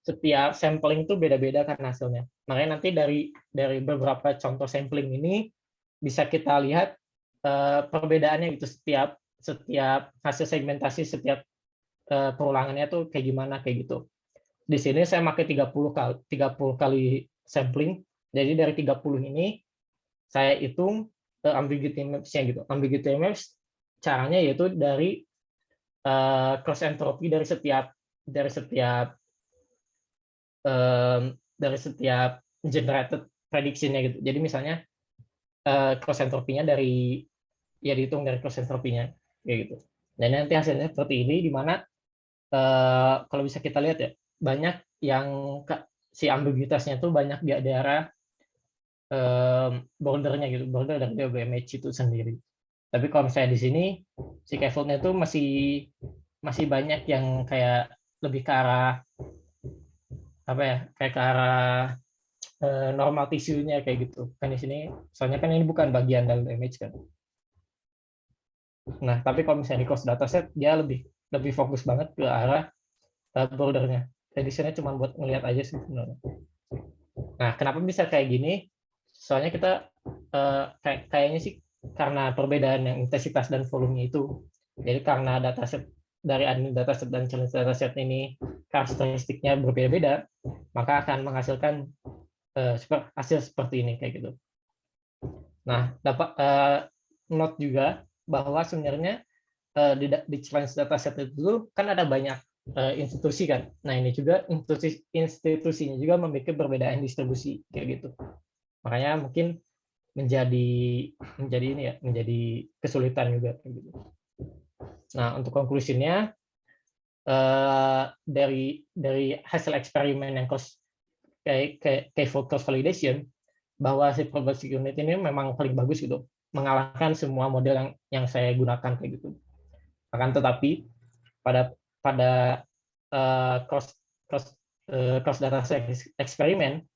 setiap sampling itu beda-beda kan hasilnya. Makanya nanti dari beberapa contoh sampling ini bisa kita lihat perbedaannya gitu, setiap hasil segmentasi setiap perulangannya tuh kayak gimana kayak gitu. Di sini saya pakai 30 kali sampling. Jadi dari 30 ini saya hitung ambiguity maps-nya gitu. Ambiguity maps caranya yaitu dari cross entropy dari setiap generated prediksinya gitu. Jadi misalnya cross entropinya dihitung dari cross entropinya kayak gitu. Dan nanti hasilnya seperti ini, di mana kalau bisa kita lihat ya, banyak yang si ambiguitasnya tuh banyak di daerah bordernya gitu, border dari WMH itu sendiri. Tapi kalau misalnya di sini si K-fold-nya tuh masih banyak yang kayak lebih ke arah apa ya, kayak ke arah normal tisunya kayak gitu. Kan di sini soalnya kan ini bukan bagian dari image kan. Nah, tapi kalau misalnya di cross dataset dia lebih fokus banget ke arah bordernya. Jadi sini cuma buat ngelihat aja sih sebenarnya. Nah, kenapa bisa kayak gini? Soalnya kita kayaknya sih karena perbedaan yang intensitas dan volumenya itu. Jadi karena dataset dari admin dataset dan challenge dataset ini karakteristiknya berbeda-beda, maka akan menghasilkan hasil seperti ini kayak gitu. Nah, dapat note juga bahwa sebenarnya di challenge dataset itu kan ada banyak institusi kan. Nah, ini juga institusinya juga memiliki perbedaan distribusi kayak gitu. Makanya mungkin menjadi ini ya, menjadi kesulitan juga kayak gitu. Nah, untuk konklusinya dari hasil eksperimen yang K-fold cross validation, bahwa si probabilistic unit ini memang paling bagus gitu, mengalahkan semua model yang saya gunakan kayak gitu. Akan tetapi pada cross data eksperimen,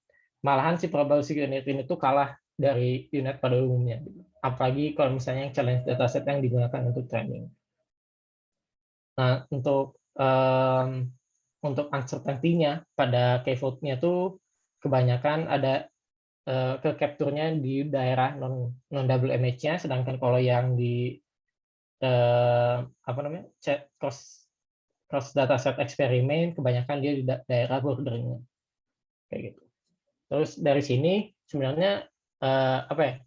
malahan si probabilistic unit ini tuh kalah dari unit pada umumnya. Apalagi kalau misalnya yang challenge dataset yang digunakan untuk training. Nah, untuk uncertainty-nya pada K-fold-nya tuh kebanyakan ada ke capture-nya di daerah non double image-nya, sedangkan kalau yang di cross dataset eksperimen kebanyakan dia di daerah bordernya kayak gitu. Terus dari sini sebenarnya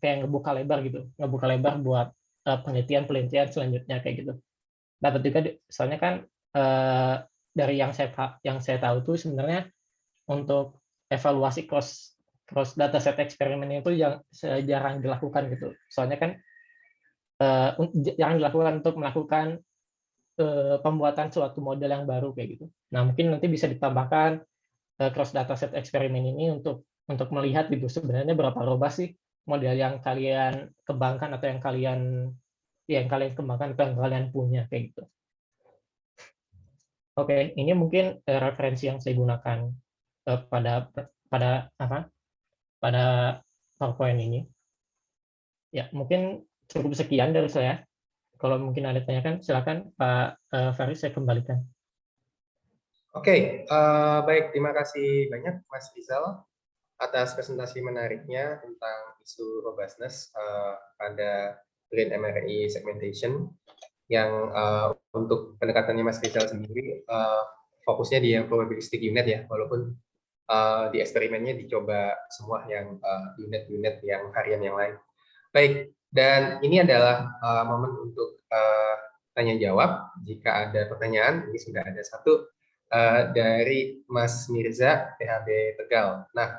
kayak ngebuka lebar buat penelitian selanjutnya kayak gitu. Dapat juga soalnya kan dari yang saya tahu tuh sebenarnya untuk evaluasi cross dataset eksperimen itu yang jarang dilakukan gitu. Soalnya kan yang dilakukan untuk melakukan pembuatan suatu model yang baru kayak gitu. Nah, mungkin nanti bisa ditambahkan cross dataset eksperimen ini untuk melihat gitu sebenarnya berapa robust sih model yang kalian kembangkan atau yang kalian kembangkan atau yang kalian punya kayak gitu. Oke, ini mungkin referensi yang saya gunakan pada PowerPoint ini. Ya, mungkin cukup sekian dari saya. Kalau mungkin ada tanyakan, silakan Pak Faris, saya kembalikan. Oke, baik. Terima kasih banyak Mas Rizal atas presentasi menariknya tentang isu robustness pada brain MRI segmentation yang untuk pendekatannya Mas Rizal sendiri fokusnya di yang probabilistic unit ya, walaupun di eksperimennya dicoba semua yang unit-unit yang harian yang lain. Baik, dan ini adalah momen untuk tanya jawab. Jika ada pertanyaan, ini sudah ada satu dari Mas Mirza, PHB Tegal. Nah,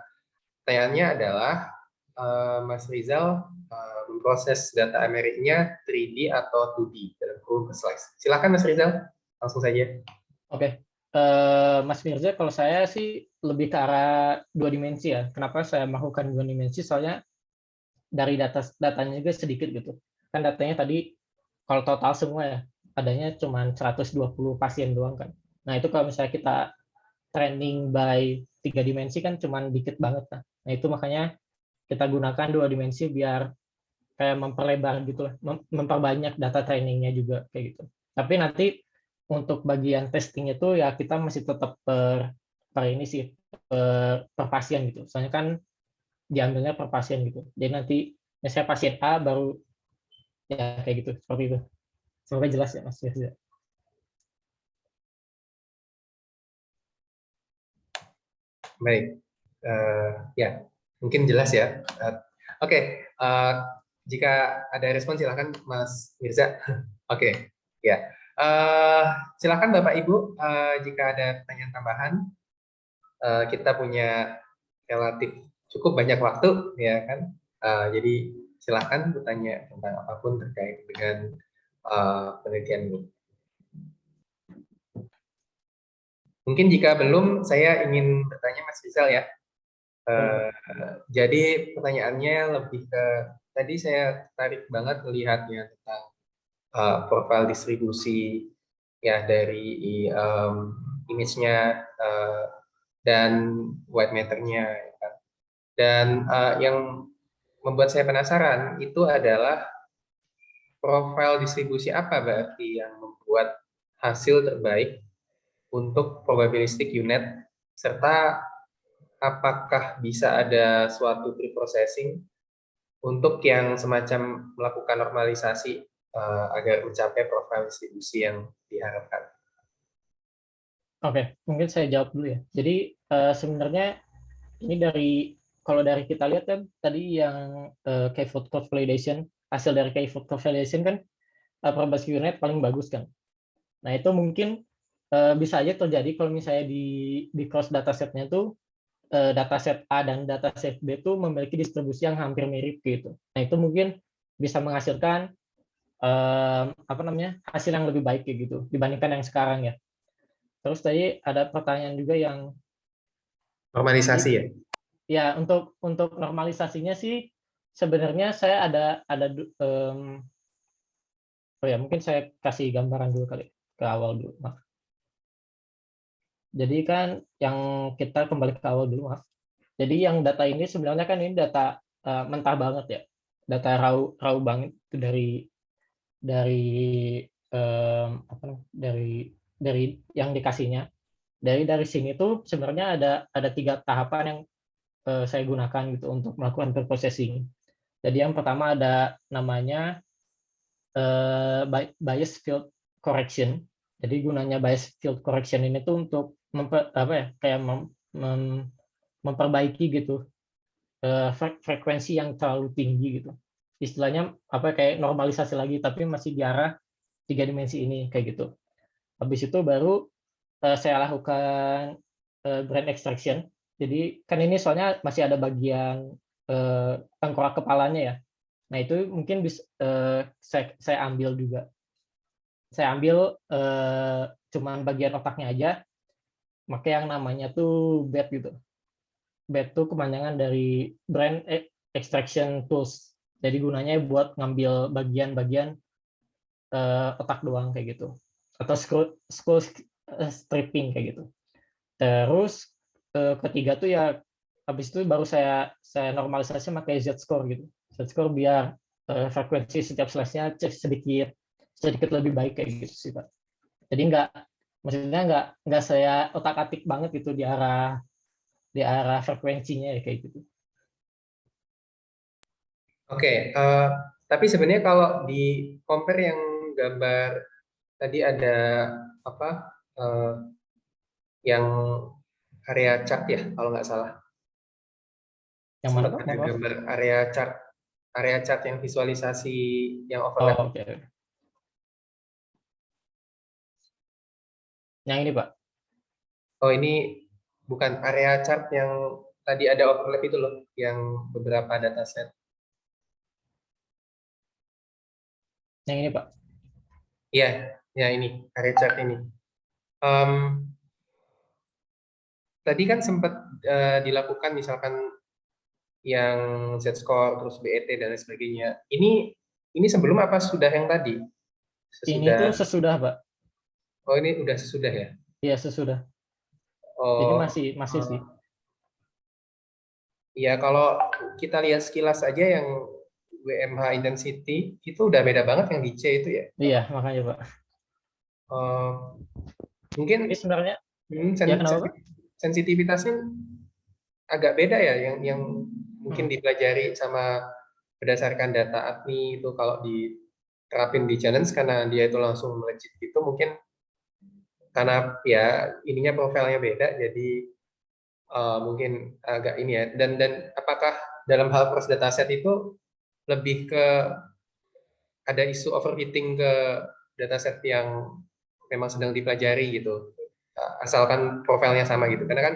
pertanyaannya adalah Mas Rizal memproses data MRI-nya 3D atau 2D dalam kurun ke slice. Silakan Mas Rizal, langsung saja. Oke, Mas Mirza, kalau saya sih lebih ke arah 2 dimensi ya. Kenapa saya melakukan 2 dimensi? Soalnya dari datanya juga sedikit gitu. Kan datanya tadi kalau total semua ya, adanya cuma 120 pasien doang kan. Nah, itu kalau misalnya kita training by 3 dimensi kan cuma dikit banget kan. Nah, itu makanya kita gunakan 2 dimensi biar kayak memperlebar gitu lah, memperbanyak data trainingnya juga kayak gitu. Tapi nanti untuk bagian testing itu ya kita masih tetap per ini sih per pasien gitu. Soalnya kan diambilnya per pasien gitu. Jadi nanti misalnya pasien A baru ya kayak gitu, seperti itu. Semoga jelas ya Mas. Baik, ya mungkin jelas ya. Oke, jika ada respon silakan Mas Mirza. Oke, ya. Silakan Bapak Ibu, jika ada pertanyaan tambahan, kita punya relatif cukup banyak waktu, ya kan? Jadi silakan bertanya tentang apapun terkait dengan penelitian ini. Mungkin jika belum, saya ingin bertanya Mas Rizal ya. Jadi pertanyaannya lebih ke tadi saya tertarik banget melihatnya tentang profil distribusi ya dari image-nya dan white matter-nya ya kan. Dan yang membuat saya penasaran itu adalah profil distribusi apa berarti yang membuat hasil terbaik untuk probabilistic unit serta apakah bisa ada suatu pre-processing untuk yang semacam melakukan normalisasi agar mencapai profil distribusi yang diharapkan. Oke, mungkin saya jawab dulu ya. Jadi sebenarnya ini kalau dari kita lihat kan tadi yang K-fold curve validation, hasil dari K-fold curve validation kan probabilistic unit paling bagus kan. Nah, itu mungkin bisa aja terjadi kalau misalnya di cross datasetnya tuh dataset A dan dataset B itu memiliki distribusi yang hampir mirip gitu. Nah, itu mungkin bisa menghasilkan hasil yang lebih baik kayak gitu dibandingkan yang sekarang ya. Terus tadi ada pertanyaan juga yang Normalisasi ya? Ya, untuk normalisasinya sih sebenarnya saya ada mungkin saya kasih gambaran dulu kali ke awal dulu, maaf. Jadi kan yang kita kembali ke awal dulu, maaf. Jadi yang data ini sebenarnya kan ini data mentah banget ya, data raw banget itu dari dari yang dikasihnya. Dari sini tuh sebenarnya ada 3 tahapan yang saya gunakan gitu untuk melakukan preprocessing. Jadi yang pertama ada namanya bias field correction. Jadi gunanya bias field correction ini tuh untuk memperbaiki gitu frekuensi yang terlalu tinggi gitu. Istilahnya kayak normalisasi lagi tapi masih di arah 3 dimensi ini kayak gitu. Habis itu baru saya lakukan brain extraction. Jadi kan ini soalnya masih ada bagian tengkorak kepalanya ya. Nah itu mungkin saya ambil juga. Saya ambil cuman bagian otaknya aja, pakai yang namanya tuh BET gitu. BET tuh kepanjangan dari Brain Extraction Tools. Jadi gunanya buat ngambil bagian-bagian otak doang kayak gitu. Atau skull stripping kayak gitu. Terus ketiga tuh ya habis itu baru saya normalisasi pakai Z-score gitu. Z-score biar frekuensi setiap slash-nya sedikit lebih baik kayak gitu sih Pak. Jadi maksudnya nggak saya otak-atik banget gitu di arah frekuensinya ya kayak gitu. Oke, tapi sebenarnya kalau di compare yang gambar tadi ada apa yang area chart ya kalau nggak salah, Yang mana sempat Pak? ada Mohon maaf. gambar area chart yang visualisasi yang overlap. Oh, oke. Okay. Yang ini Pak. Oh ini bukan area chart yang tadi ada overlap itu loh, yang beberapa dataset. Yang ini Pak. Iya, ya ini area chart ini. Em, Tadi kan sempat dilakukan misalkan yang Z-score terus BET dan lain sebagainya. Ini sebelum apa sudah yang tadi? Ini tuh Sesudah. sesudah Pak. Oh ini udah sesudah ya? Iya sesudah. Jadi Oh, masih sih. ya kalau kita lihat sekilas aja yang WMH intensity itu udah beda banget yang di C itu ya. Iya makanya Pak. Oh, Ini mungkin sebenarnya ya kenapa Pak? sensitivitasnya agak beda ya yang mungkin Hmm. dipelajari sama berdasarkan data APNI itu kalau diterapin di challenge karena dia itu langsung melejit gitu mungkin karena ya ininya profilnya beda jadi mungkin agak ini ya dan apakah dalam hal cross dataset itu lebih ke ada isu overfitting ke dataset yang memang sedang dipelajari gitu asalkan profilnya sama gitu karena kan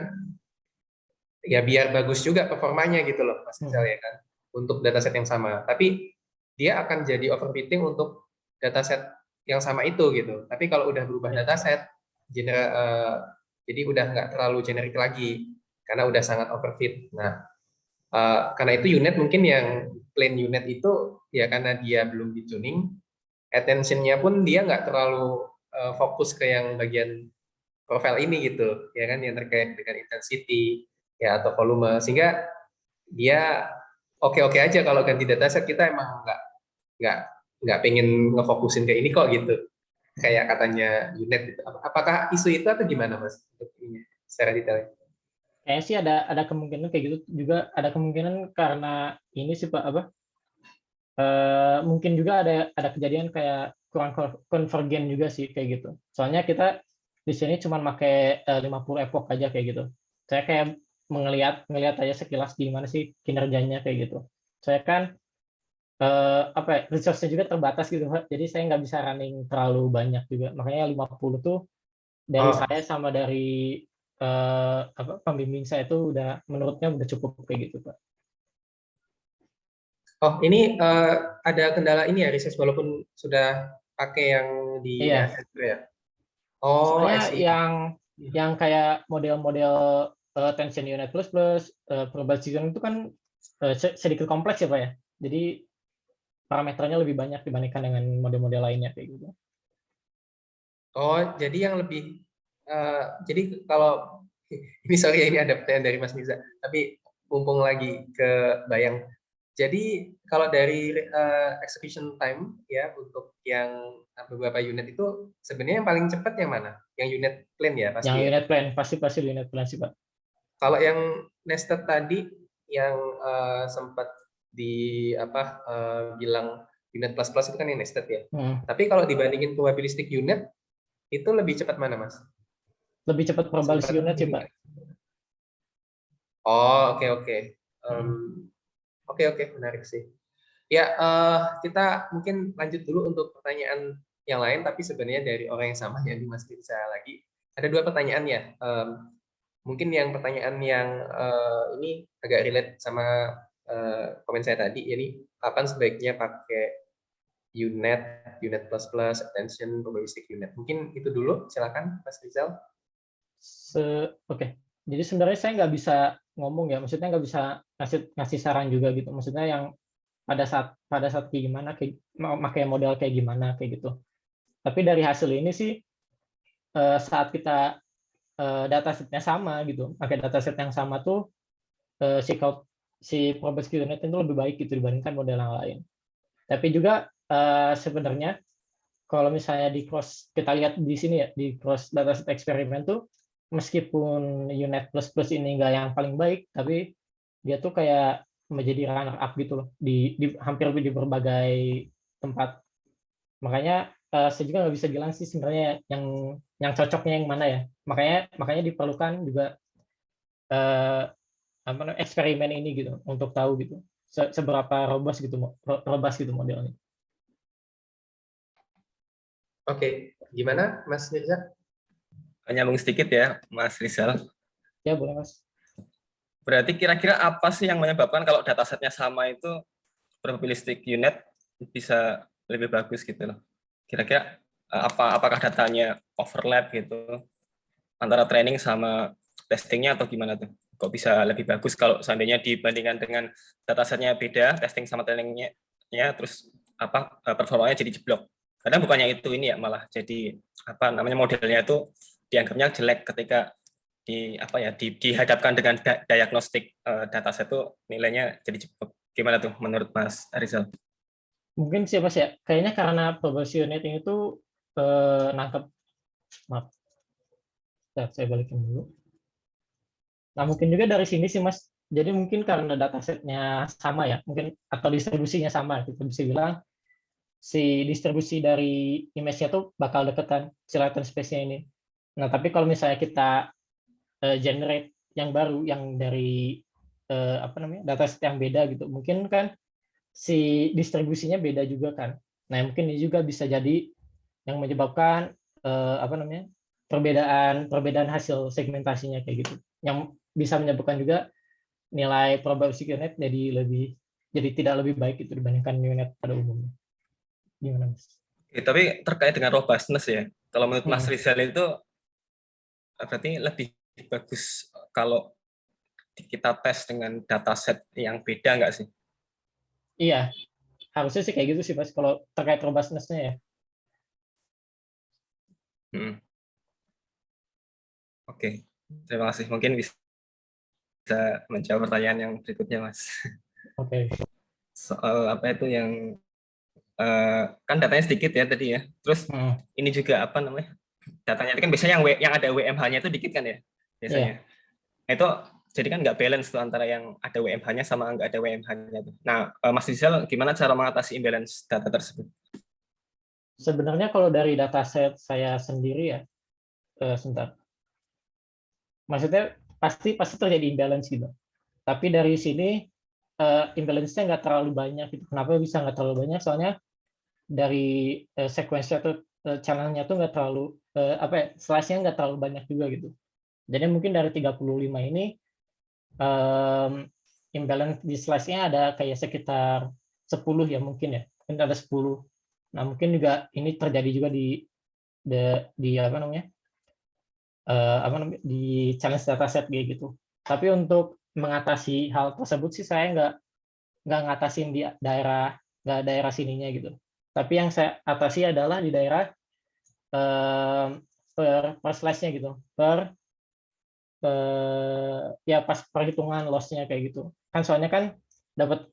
ya biar bagus juga performanya gitu loh Mas Rizal ya kan untuk dataset yang sama tapi dia akan jadi overfitting untuk dataset yang sama itu gitu tapi kalau udah berubah Ya. dataset jadi udah nggak terlalu generik lagi karena udah sangat overfit. Nah karena itu unit mungkin yang plain unit itu ya karena dia belum di tuning attentionnya pun dia nggak terlalu fokus ke yang bagian profile ini gitu ya kan yang terkait dengan intensity ya atau volume sehingga dia oke-oke aja kalau ganti dataset kita emang nggak nggak pengen ngefokusin ke ini kok gitu kayak katanya unit gitu. Apakah isu itu atau gimana Mas untuk ini secara detail? Kayaknya sih ada kemungkinan kayak gitu juga ada kemungkinan karena ini sih Pak apa mungkin juga ada kejadian kayak kurang konvergen juga sih kayak gitu. Soalnya kita di sini cuma pakai 50 epoch aja kayak gitu. Saya kayak ngelihat aja sekilas gimana sih kinerjanya kayak gitu. Saya kan apa ya, resource-nya juga terbatas gitu Pak. Jadi saya nggak bisa running terlalu banyak juga. Makanya 50 tuh dari Oh, saya sama dari apa pembimbing saya itu udah menurutnya udah cukup kayak gitu Pak. oh ini ada kendala ini ya Rises walaupun sudah pakai yang di Iya, ESS itu ya. Oh, I soalnya see. yang kayak model-model tension unit plus plus probability itu kan sedikit kompleks ya Pak ya. Jadi parameternya lebih banyak dibandingkan dengan model-model lainnya kayak gitu. Oh, jadi yang lebih jadi kalau ini sorry ya, ini ada pertanyaan dari Mas Miza, tapi mumpung lagi ke bayang. Jadi kalau dari execution time ya untuk yang beberapa unit itu sebenarnya yang paling cepat yang mana? Yang unit plan ya Yang pasti ya. unit plan pasti unit plan sih Pak. Kalau yang nested tadi yang sempat di apa bilang unit plus plus itu kan yang nested ya. Hmm. Tapi kalau dibandingin probabilistic unit itu lebih cepat mana Mas? Lebih cepat probability Sempat unit sih ini Pak. nggak? Oh oke oke. Hmm. Oke oke menarik sih. Ya kita mungkin lanjut dulu untuk pertanyaan yang lain tapi sebenarnya dari orang yang sama yang Mas Firza lagi. Ada dua pertanyaan ya. Mungkin yang pertanyaan yang ini agak relate sama komen saya tadi. Jadi kapan sebaiknya pakai UNet, UNet++, attention, probabilistic UNet. Mungkin itu dulu, silakan Mas Rizal. Oke. Jadi sebenarnya saya nggak bisa ngomong ya, maksudnya nggak bisa ngasih saran juga gitu. Maksudnya yang pada saat kayak gimana, kayak pakai model kayak gimana kayak gitu. Tapi dari hasil ini sih saat kita datasetnya sama gitu, pakai dataset yang sama tuh si probabilistic unit itu lebih baik gitu dibandingkan model yang lain. Tapi juga sebenarnya kalau misalnya kita lihat di sini ya, di cross dataset eksperimen tuh, meskipun UNet++ ini nggak yang paling baik, tapi dia tuh kayak menjadi runner up gitu loh, hampir di berbagai tempat. Makanya saya juga nggak bisa bilang sih sebenarnya yang cocoknya yang mana ya. Makanya diperlukan juga eksperimen ini gitu untuk tahu gitu seberapa robust gitu modelnya. Oke, gimana Mas Mirza? Nyambung sedikit ya, Mas Rizal. Ya boleh Mas. Berarti kira-kira apa sih yang menyebabkan kalau datasetnya sama itu probabilistic unit bisa lebih bagus gitu loh? Kira-kira apakah datanya overlap gitu antara training sama testingnya atau gimana tuh? Kok bisa lebih bagus kalau seandainya dibandingkan dengan datasetnya beda, testing sama trainingnya terus performanya jadi jeblok. Kadang bukannya itu ini ya, malah jadi modelnya itu dianggapnya jelek ketika dihadapkan dengan diagnostik dataset itu nilainya jadi jeblok. Gimana tuh menurut Mas Rizal? Mungkin sih Mas ya, kayaknya karena probability unit itu nangkep, maaf, saya balikin dulu. Nah mungkin juga dari sini sih Mas, jadi mungkin karena datasetnya sama ya, mungkin atau distribusinya sama, kita bisa bilang si distribusi dari image-nya tuh bakal deketan si latent space-nya ini. Nah tapi kalau misalnya kita generate yang baru, yang dari dataset yang beda gitu, mungkin kan si distribusinya beda juga kan. Nah mungkin ini juga bisa jadi yang menyebabkan perbedaan hasil segmentasinya kayak gitu, yang bisa menyebabkan juga nilai probabilistic unit jadi tidak lebih baik itu dibandingkan unit pada umumnya. Gimana Mas? Tapi terkait dengan robustness ya, kalau menurut Mas Rizal itu berarti lebih bagus kalau kita tes dengan dataset yang beda nggak sih? Iya, harusnya sih kayak gitu sih Mas, kalau terkait robustness-nya ya. Oke, terima kasih. Mungkin bisa menjawab pertanyaan yang berikutnya, Mas. Oke. Soal apa itu yang kan datanya sedikit ya tadi ya. Terus ini juga datanya itu kan biasanya yang ada WMH-nya itu dikit kan ya biasanya. Yeah. Itu jadi kan nggak balance tuh antara yang ada WMH-nya sama nggak ada WMH-nya tuh. Nah, Mas Rizal gimana cara mengatasi imbalance data tersebut? Sebenarnya kalau dari dataset saya sendiri ya, sebentar. Maksudnya pasti terjadi imbalance gitu. Tapi dari sini imbalance-nya nggak terlalu banyak gitu. Kenapa bisa nggak terlalu banyak? Soalnya dari sequence atau channel-nya tuh nggak terlalu slice-nya nggak terlalu banyak juga gitu. Jadi mungkin dari 35 ini imbalance di slice-nya ada kayak sekitar 10 ya mungkin ya. Mungkin ada 10. Nah, mungkin juga ini terjadi juga di di challenge dataset gitu. Tapi untuk mengatasi hal tersebut sih saya nggak ngatasin di daerah sininya gitu. Tapi yang saya atasi adalah di daerah per slice-nya gitu, ya pas perhitungan loss-nya kayak gitu. Kan soalnya kan dapat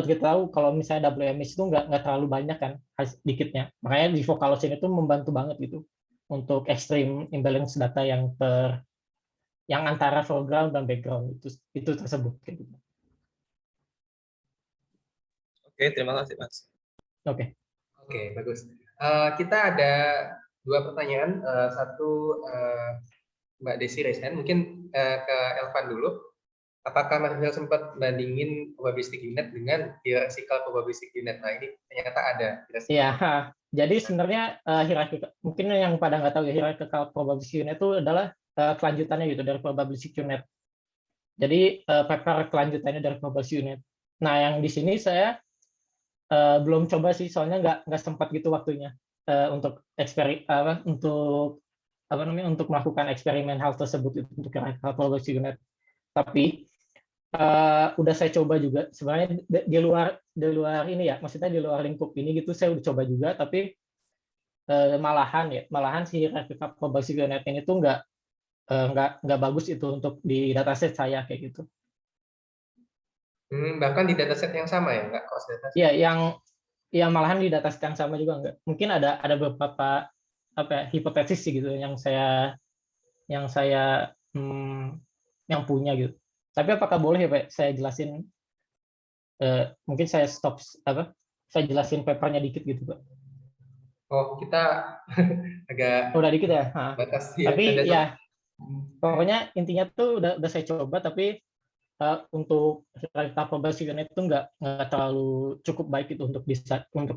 kita tahu kalau misalnya WMS itu nggak terlalu banyak kan dikitnya. Makanya di vocal loss ini tuh membantu banget gitu untuk extreme imbalance data yang antara foreground dan background itu tersebut kayak gitu. Oke, terima kasih Mas. Oke, bagus. Kita ada 2 pertanyaan. Satu Mbak Desi Resen, mungkin ke Elvan dulu. Apakah Mas Rizal sempat bandingin probabilistic unit dengan hierarchical probabilistic unit? Nah ini ternyata ada. Iya, jadi sebenarnya mungkin yang pada nggak tahu ya, hierarchical probabilistic unit itu adalah kelanjutannya gitu dari probabilistic unit. Jadi paper kelanjutannya dari probabilistic unit. Nah yang di sini saya belum coba sih, soalnya nggak sempat gitu waktunya untuk untuk melakukan eksperimen hal tersebut itu, untuk Hyperpolarized Unit. Tapi udah saya coba juga sebenarnya di luar ini ya, maksudnya di luar lingkup ini gitu, saya udah coba juga, tapi malahan si Hyperpolarized Unit ini tuh nggak bagus itu untuk di dataset saya kayak gitu. Bahkan di dataset yang sama ya, nggak cross dataset? Iya, yang malahan di dataset yang sama juga nggak. Mungkin ada beberapa hipotesis sih gitu yang saya yang punya gitu. Tapi apakah boleh ya Pak saya jelasin? Mungkin saya saya jelasin papernya dikit gitu Pak. Oh, kita agak Udah dikit ya. batas ya. Tapi ya pokoknya intinya tuh udah saya coba, tapi untuk Hyperpolarized Unit itu nggak terlalu cukup baik itu untuk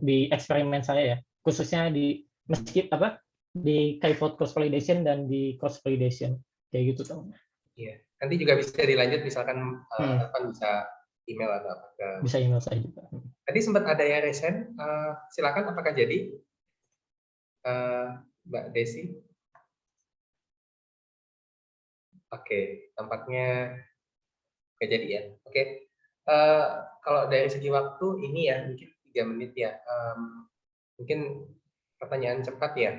di eksperimen saya ya, khususnya di K-fold cross validation dan di cross validation kayak gitu tuh. Iya. Nanti juga bisa dilanjut misalkan bisa email atau apa ke. Bisa email saya juga. Tadi sempat ada yang resen, silakan apakah jadi Mbak Desi? Oke, tampaknya nggak jadi ya. Oke, kalau dari segi waktu ini ya mungkin 3 menit ya. Mungkin pertanyaan cepat ya.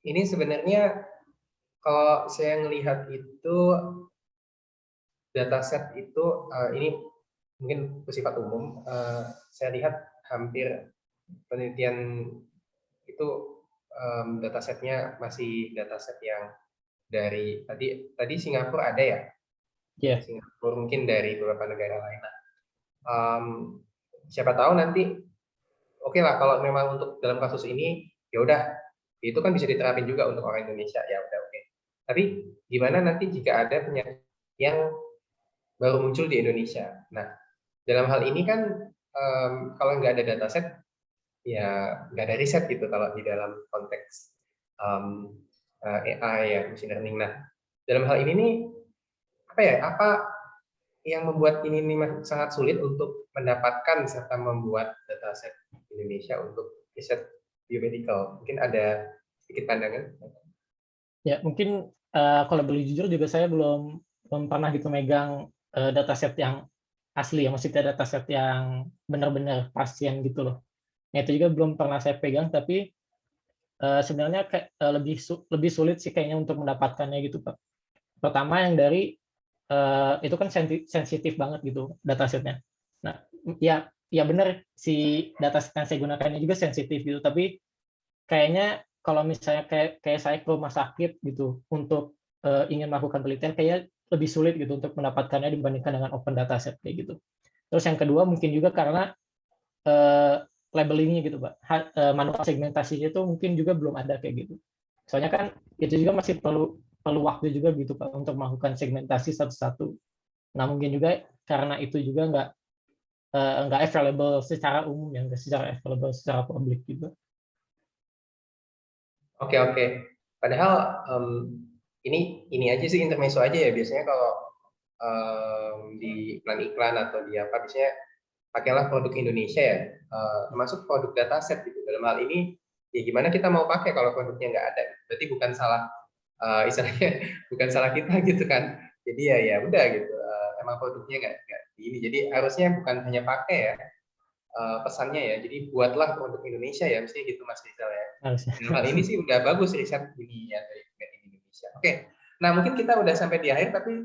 Ini sebenarnya kalau saya melihat itu dataset itu ini mungkin bersifat umum. Saya lihat hampir penelitian itu datasetnya masih dataset yang dari tadi Singapura ada ya? Yeah. Singapura mungkin dari beberapa negara lain. Siapa tahu nanti oke lah kalau memang untuk dalam kasus ini ya udah itu kan bisa diterapin juga untuk orang Indonesia ya udah oke. Tapi gimana nanti jika ada penyakit yang baru muncul di Indonesia? Nah dalam hal ini kan kalau nggak ada dataset ya nggak ada riset gitu kalau di dalam konteks AI ya machine learning. Nah dalam hal ini nih apa yang membuat ini sangat sulit untuk mendapatkan serta membuat dataset Indonesia untuk riset biomedical? Mungkin ada sedikit pandangan? Ya mungkin kalau boleh jujur juga saya belum pernah gitu megang dataset yang asli ya, maksudnya dataset yang benar-benar pasien gitu loh. Nah, itu juga belum pernah saya pegang, tapi sebenarnya lebih sulit sih kayaknya untuk mendapatkannya gitu Pak. Pertama yang dari itu kan sensitif banget gitu datasetnya. Nah, ya benar si dataset yang saya gunakan juga sensitif gitu, tapi kayaknya kalau misalnya kayak saya ke rumah sakit gitu untuk ingin melakukan penelitian kayaknya lebih sulit gitu untuk mendapatkannya dibandingkan dengan open dataset kayak gitu. Terus yang kedua mungkin juga karena labelingnya gitu Pak, manual segmentasinya itu mungkin juga belum ada kayak gitu. Soalnya kan itu juga masih perlu waktu juga gitu Pak untuk melakukan segmentasi satu-satu. Nah mungkin juga karena itu juga nggak available secara umum ya, nggak secara available secara publik juga. Oke. Padahal ini aja sih intermezzo aja ya biasanya kalau di iklan atau di apa biasanya pakailah produk Indonesia ya, termasuk produk dataset gitu. Dalam hal ini ya gimana kita mau pakai kalau produknya nggak ada? Berarti bukan salah istilahnya bukan salah kita gitu kan. Jadi ya udah gitu. Emang produknya nggak ini. Jadi harusnya bukan hanya pakai ya. Pesannya ya, jadi buatlah produk Indonesia ya, mestinya gitu Mas Rizal ya. Dalam hal ini sih udah bagus riset ini ya dari Made in Indonesia. Oke, nah mungkin kita udah sampai di akhir, tapi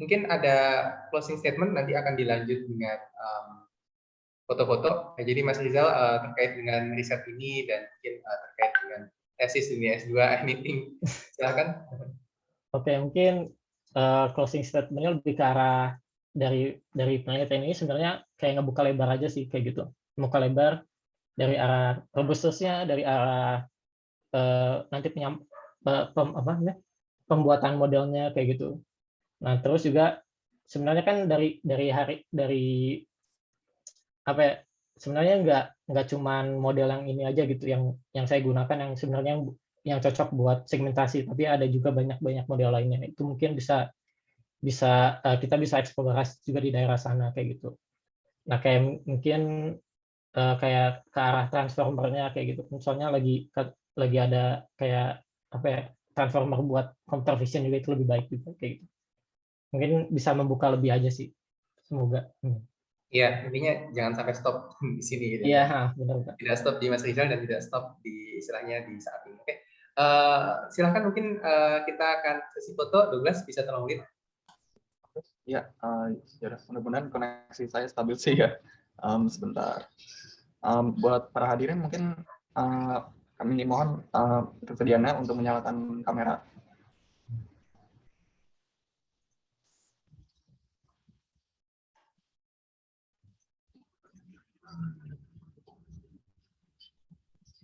mungkin ada closing statement nanti akan dilanjut dengan foto-foto. Nah, jadi Mas Rizal terkait dengan riset ini dan mungkin terkait dengan tesis dunia S2 anything, silakan. Oke, mungkin closing statement-nya lebih ke arah dari penelitian ini sebenarnya kayak ngebuka lebar aja sih kayak gitu. Buka lebar dari arah robustusnya, dari arah nanti pembuatan modelnya kayak gitu. Nah, terus juga sebenarnya kan sebenarnya nggak cuman model yang ini aja gitu yang saya gunakan yang sebenarnya yang cocok buat segmentasi, tapi ada juga banyak model lainnya. Itu mungkin kita bisa eksplorasi juga di daerah sana kayak gitu. Nah, kayak mungkin kayak ke arah transformernya kayak gitu. Misalnya lagi ada kayak apa ya, transformer buat computer vision juga itu lebih baik juga kayak gitu. Mungkin bisa membuka lebih aja sih. Semoga. Iya, intinya jangan sampai stop di sini gitu. Iya, benar Pak. Tidak stop di Mas Rizal dan tidak stop di istilahnya di saat ini. Oke. Silakan mungkin kita akan sesi foto. Douglas bisa tolong lihat. Ya, ya mudah-mudahan koneksi saya stabil sih ya. Sebentar. Buat para hadirin mungkin kami mohon kesediaannya untuk menyalakan kamera.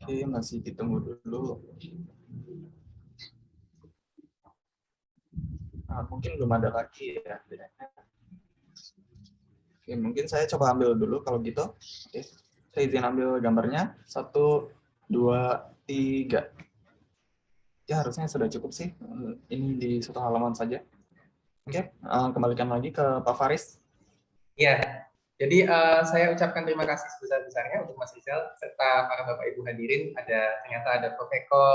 Oke, masih ditunggu dulu. Mungkin belum ada lagi ya. Oke, mungkin saya coba ambil dulu kalau gitu. Oke, saya izin ambil gambarnya. 1, 2, 3. Ya, harusnya sudah cukup sih. Ini di satu halaman saja. Oke, kembalikan lagi ke Pak Faris. Ya, jadi saya ucapkan terima kasih sebesar-besarnya untuk Mas Rizal serta para Bapak Ibu hadirin. Ternyata ada Prof. Eko,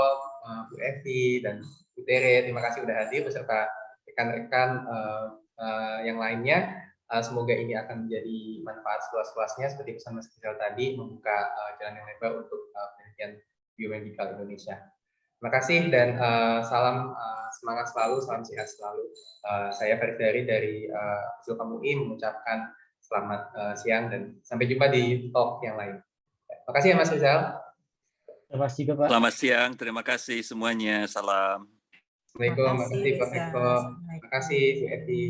Bu Evi, dan Bu Tere. Terima kasih sudah hadir beserta rekan-rekan yang lainnya. Semoga ini akan menjadi manfaat seluas-luasnya seperti pesan Mas Rizal tadi, membuka jalan yang lebar untuk penelitian biomedikal Indonesia. Terima kasih dan salam semangat selalu, salam sehat selalu. Saya Farid dari Fakultas UI mengucapkan selamat siang dan sampai jumpa di talk yang lain. Terima kasih ya Mas Rizal. Terima kasih juga Pak. Selamat siang, terima kasih semuanya. Salam. Assalamualaikum, terima kasih Prof. Eko, terima kasih Bu Evi.